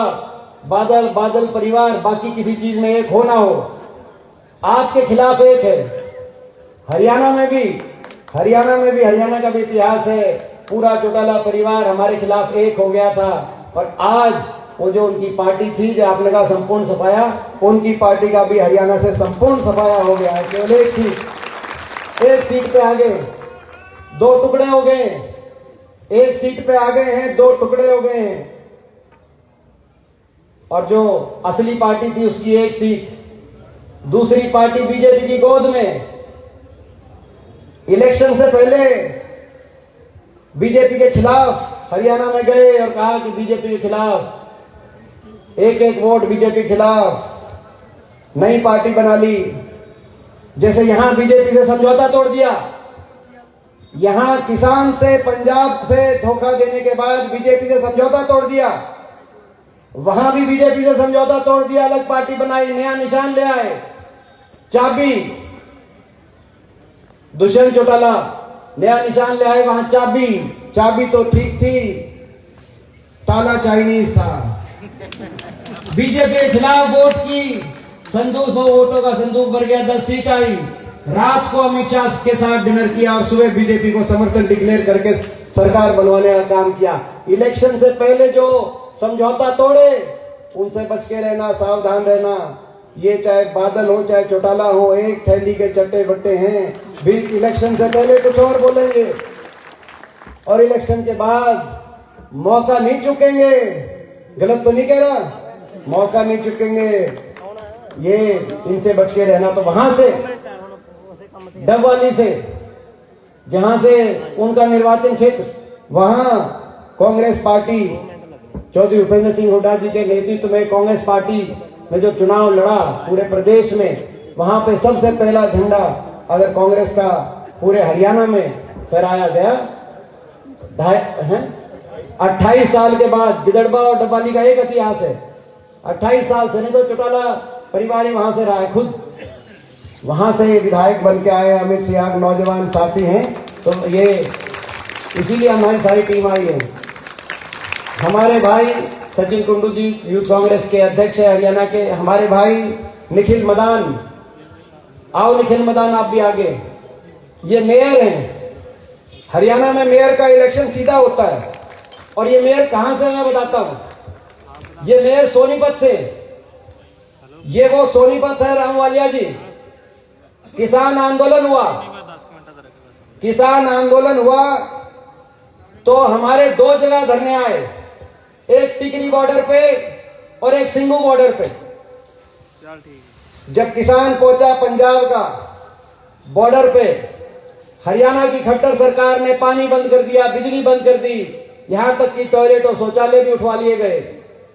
बादल परिवार, बाकी किसी चीज में एक हो ना हो, आपके खिलाफ एक है। हरियाणा का भी इतिहास है। पूरा चौटाला परिवार हमारे खिलाफ एक हो गया था। और आज वो जो उनकी पार्टी थी, जो आपने कहा संपूर्ण सफाया, उनकी पार्टी का भी हरियाणा से संपूर्ण सफाया हो गया है। केवल एक सीट पे आगे 2 टुकड़े हो गए। एक सीट पे आ गए हैं, 2 टुकड़े हो गए हैं। और जो असली पार्टी थी उसकी एक सीट, दूसरी पार्टी बीजेपी की गोद में। इलेक्शन से पहले बीजेपी के खिलाफ हरियाणा में गए और कहा कि बीजेपी के खिलाफ, एक वोट बीजेपी के खिलाफ, नई पार्टी बना ली। जैसे यहां बीजेपी से समझौता तोड़ दिया, यहां किसान से, पंजाब से धोखा देने के बाद बीजेपी से समझौता तोड़ दिया, वहां भी बीजेपी से समझौता तोड़ दिया, अलग पार्टी बनाई, नया निशान ले आए, चाबी। दुष्यंत चौटाला नया निशान ले आए, वहां चाबी तो ठीक थी, ताला चाइनीज था। बीजेपी के खिलाफ वोट की, संदूक, वोटों का संदूक भर गया, 10 सीट आई। रात को अमित शाह के साथ डिनर किया और सुबह बीजेपी को समर्थन डिक्लेयर करके सरकार बनवाने का काम किया। इलेक्शन से पहले जो समझौता तोड़े, उनसे बच के रहना, सावधान रहना। ये चाहे बादल हो चाहे चौटाला हो, एक थैली के चट्टे बट्टे हैं। भी इलेक्शन से पहले कुछ और बोलेंगे और इलेक्शन के बाद मौका नहीं चुकेंगे। गलत तो नहीं कह रहा, मौका नहीं चुकेंगे। ये इनसे बच के रहना। तो वहां से, डबवाली से, जहां से उनका निर्वाचन क्षेत्र, वहां कांग्रेस पार्टी, चौधरी भूपेंद्र सिंह हुड्डा जी के नेतृत्व में कांग्रेस पार्टी में जो चुनाव लड़ा पूरे प्रदेश में, वहां पे सबसे पहला झंडा अगर कांग्रेस का पूरे हरियाणा में फहराया गया। 28 साल के बाद गिदड़बा और डबवाली का एक इतिहास है। 28 साल से, नहीं तो चौटाला परिवार ही वहां से रहा है, खुद वहां से विधायक बन के आए। अमित सिंह नौजवान साथी हैं, तो ये इसीलिए हमारी सारी टीम आई है। हमारे भाई सचिन कुंडू जी यूथ कांग्रेस के अध्यक्ष है हरियाणा के। हमारे भाई निखिल मदान, आओ निखिल मदान आप भी आगे। ये मेयर हैं। हरियाणा में मेयर का इलेक्शन सीधा होता है। और ये मेयर कहां से, मैं बताता हूं। ये मेयर सोनीपत से, ये वो सोनीपत है रामवालिया जी। किसान आंदोलन हुआ तो हमारे 2 जगह धरने आए, एक टिकरी बॉर्डर पे और एक सिंगू बॉर्डर पे। जब किसान पहुंचा पंजाब का बॉर्डर पे, हरियाणा की खट्टर सरकार ने पानी बंद कर दिया, बिजली बंद कर दी, यहां तक कि टॉयलेट और शौचालय भी उठवा लिए गए।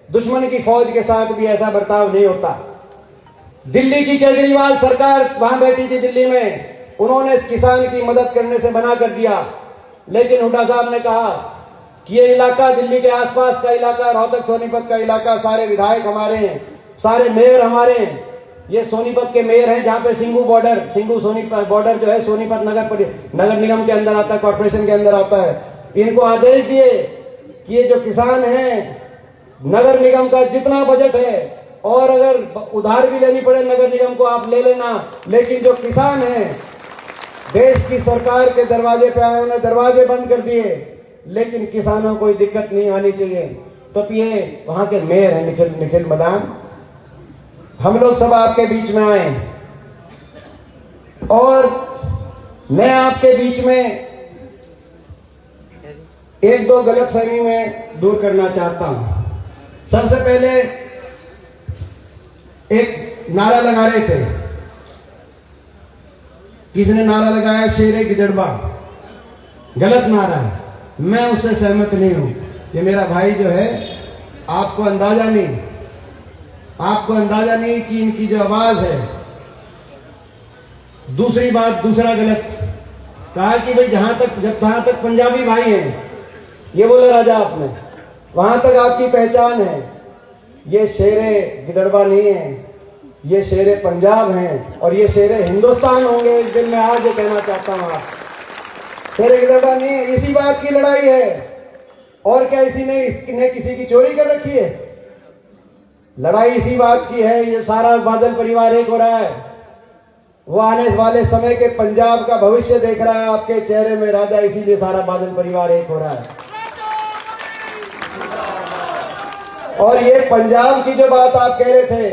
दुश्मन की फौज के साथ भी ऐसा बर्ताव नहीं होता। दिल्ली की केजरीवाल सरकार वहां बैठी थी दिल्ली में, उन्होंने इस किसान की मदद करने से मना कर दिया, लेकिन हुड्डा साहब ने कहा कि ये इलाका, दिल्ली के आसपास का इलाका, रोहतक सोनीपत का इलाका, सारे विधायक हमारे हैं, सारे मेयर हमारे हैं। ये सोनीपत के मेयर हैं जहां पे सिंगू सोनीपत बॉर्डर जो है सोनीपत नगर निगम के अंदर आता है, कॉर्पोरेशन के अंदर आता है। इनको आदेश दिए कि ये जो किसान हैं, नगर निगम का जितना बजट है और अगर उधार भी लेनी पड़े नगर निगम को आप ले लेना, लेकिन जो किसान हैं देश की सरकार के दरवाजे पे आए, उन्हें दरवाजे बंद कर दिए, लेकिन किसानों को कोई दिक्कत नहीं आनी चाहिए। तो ये वहां के मेयर हैं निखिल मदान। हम लोग सब आपके बीच में आए और मैं आपके बीच में एक दो गलतफहमी में दूर करना चाहता हूं। सबसे पहले एक नारा लगा रहे थे, किसने नारा लगाया? शेरे गिदड़बा। गलत नारा है, मैं उससे सहमत नहीं हूं। ये मेरा भाई जो है, आपको अंदाजा नहीं कि इनकी जो आवाज है। दूसरी बात, दूसरा गलत कहा कि भाई जहां तक पंजाबी भाई हैं, ये बोले राजा आपने, वहां तक आपकी पहचान है। ये शेरे गिदड़बा नहीं है, ये शेरे पंजाब हैं और ये शेरे हिंदुस्तान होंगे एक दिन। मैं आज ये कहना चाहता हूं, आप शेरे गिदड़बा नहीं है। इसी बात की लड़ाई है। और क्या इसने किसी की चोरी कर रखी है? लड़ाई इसी बात की है। ये सारा बादल परिवार एक हो रहा है। वो आने वाले समय के पंजाब का भविष्य देख रहा है आपके चेहरे में राजा, इसीलिए सारा बादल परिवार एक हो रहा है। और ये पंजाब की जो बात आप कह रहे थे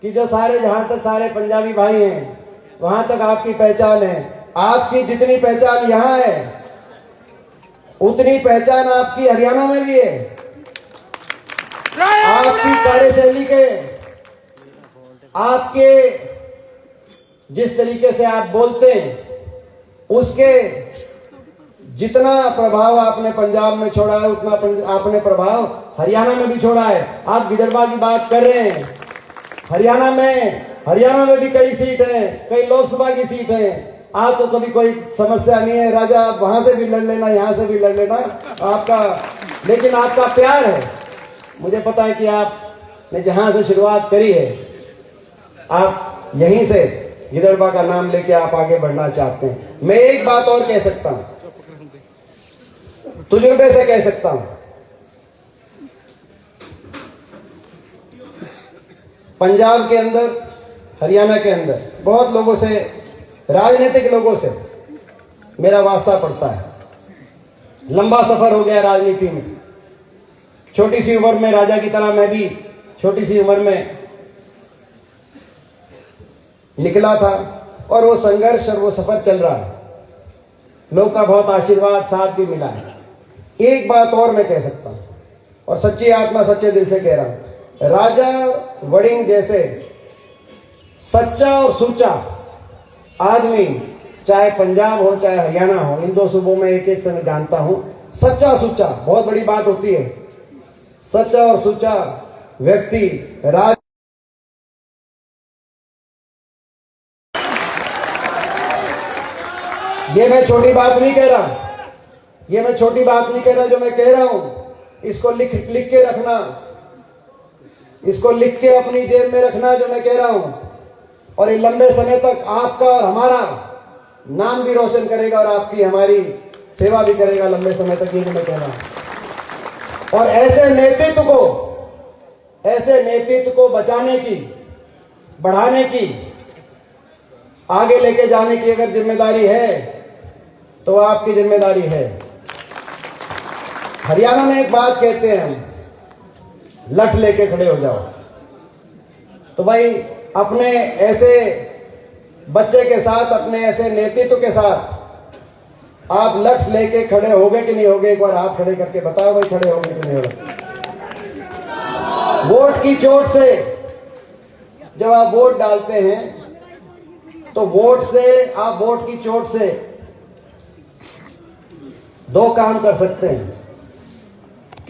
कि जो जहां तक सारे पंजाबी भाई हैं, वहां तक आपकी पहचान है। आपकी जितनी पहचान यहां है, उतनी पहचान आपकी हरियाणा में भी है। आपकी कार्यशैली के, आपके जिस तरीके से आप बोलते हैं, उसके जितना प्रभाव आपने पंजाब में छोड़ा है, उतना आपने प्रभाव हरियाणा में भी छोड़ा है। आप गिदड़बा की बात कर रहे हैं। हरियाणा में भी कई सीट हैं, कई लोकसभा की सीट हैं। आपको कभी कोई समस्या नहीं है राजा, आप वहां से भी लड़ लेना, यहां से भी लड़ लेना लेकिन आपका प्यार है। मुझे पता है कि आपने जहां से शुरुआत करी है, आप यहीं से गिदड़बा का नाम लेके आप आगे बढ़ना चाहते हैं। मैं एक बात और कह सकता हूं, तुजुर्बे से कह सकता हूं, पंजाब के अंदर, हरियाणा के अंदर बहुत लोगों से, राजनीतिक लोगों से मेरा वास्ता पड़ता है। लंबा सफर हो गया राजनीति में। छोटी सी उम्र में राजा की तरह मैं भी छोटी सी उम्र में निकला था और वो संघर्ष और वो सफर चल रहा है। लोग का बहुत आशीर्वाद साथ भी मिला है। एक बात और मैं कह सकता हूं, और सच्ची आत्मा सच्चे दिल से कह रहा हूं, राजा वड़िंग जैसे सच्चा और सुच्चा आदमी, चाहे पंजाब हो चाहे हरियाणा हो, इन दो सूबों में एक से मैं जानता हूं, सच्चा सुच्चा बहुत बड़ी बात होती है। सच्चा और सुच्चा व्यक्ति ये मैं छोटी बात नहीं कह रहा, ये मैं छोटी बात नहीं कह रहा। जो मैं कह रहा हूं, इसको लिख के रखना, इसको लिख के अपनी जेब में रखना जो मैं कह रहा हूं। और ये लंबे समय तक आपका और हमारा नाम भी रोशन करेगा और आपकी हमारी सेवा भी करेगा लंबे समय तक, ये जो मैं कह रहा हूं। और ऐसे नेतृत्व को बचाने की, बढ़ाने की, आगे लेके जाने की अगर जिम्मेदारी है तो आपकी जिम्मेदारी है। हरियाणा में एक बात कहते हैं हम, लठ लेके खड़े हो जाओ। तो भाई अपने ऐसे बच्चे के साथ, अपने ऐसे नेतृत्व के साथ आप लठ लेके खड़े होगे कि नहीं होगे? एक बार हाथ खड़े करके बताओ भाई, खड़े होगे कि नहीं होगे? वोट की चोट से जब आप वोट डालते हैं तो वोट की चोट से दो काम कर सकते हैं।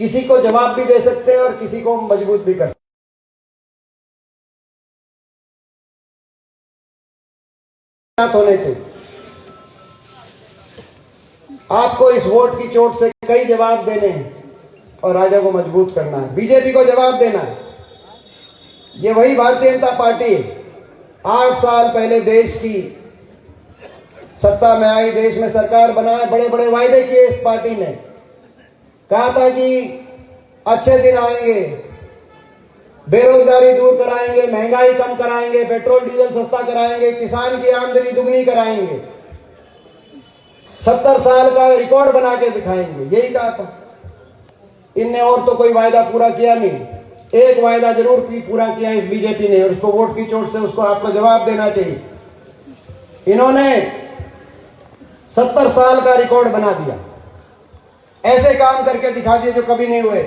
किसी को जवाब भी दे सकते हैं और किसी को मजबूत भी कर सकते होने चाहिए। आपको इस वोट की चोट से कई जवाब देने हैं और राजा को मजबूत करना है, बीजेपी को जवाब देना है। ये वही भारतीय जनता पार्टी है 8 साल पहले देश की सत्ता में आई, देश में सरकार बनाए, बड़े बड़े वायदे किए इस पार्टी ने। कहा था कि अच्छे दिन आएंगे, बेरोजगारी दूर कराएंगे, महंगाई कम कराएंगे, पेट्रोल डीजल सस्ता कराएंगे, किसान की आमदनी दुगनी कराएंगे, 70 साल का रिकॉर्ड बना के दिखाएंगे, यही कहा था। इनने और तो कोई वायदा पूरा किया नहीं। एक वायदा जरूर पूरा किया इस बीजेपी ने, और उसको वोट की चोट से उसको आपको जवाब देना चाहिए। इन्होंने 70 साल का रिकॉर्ड बना दिया, ऐसे काम करके दिखा दिए जो कभी नहीं हुए।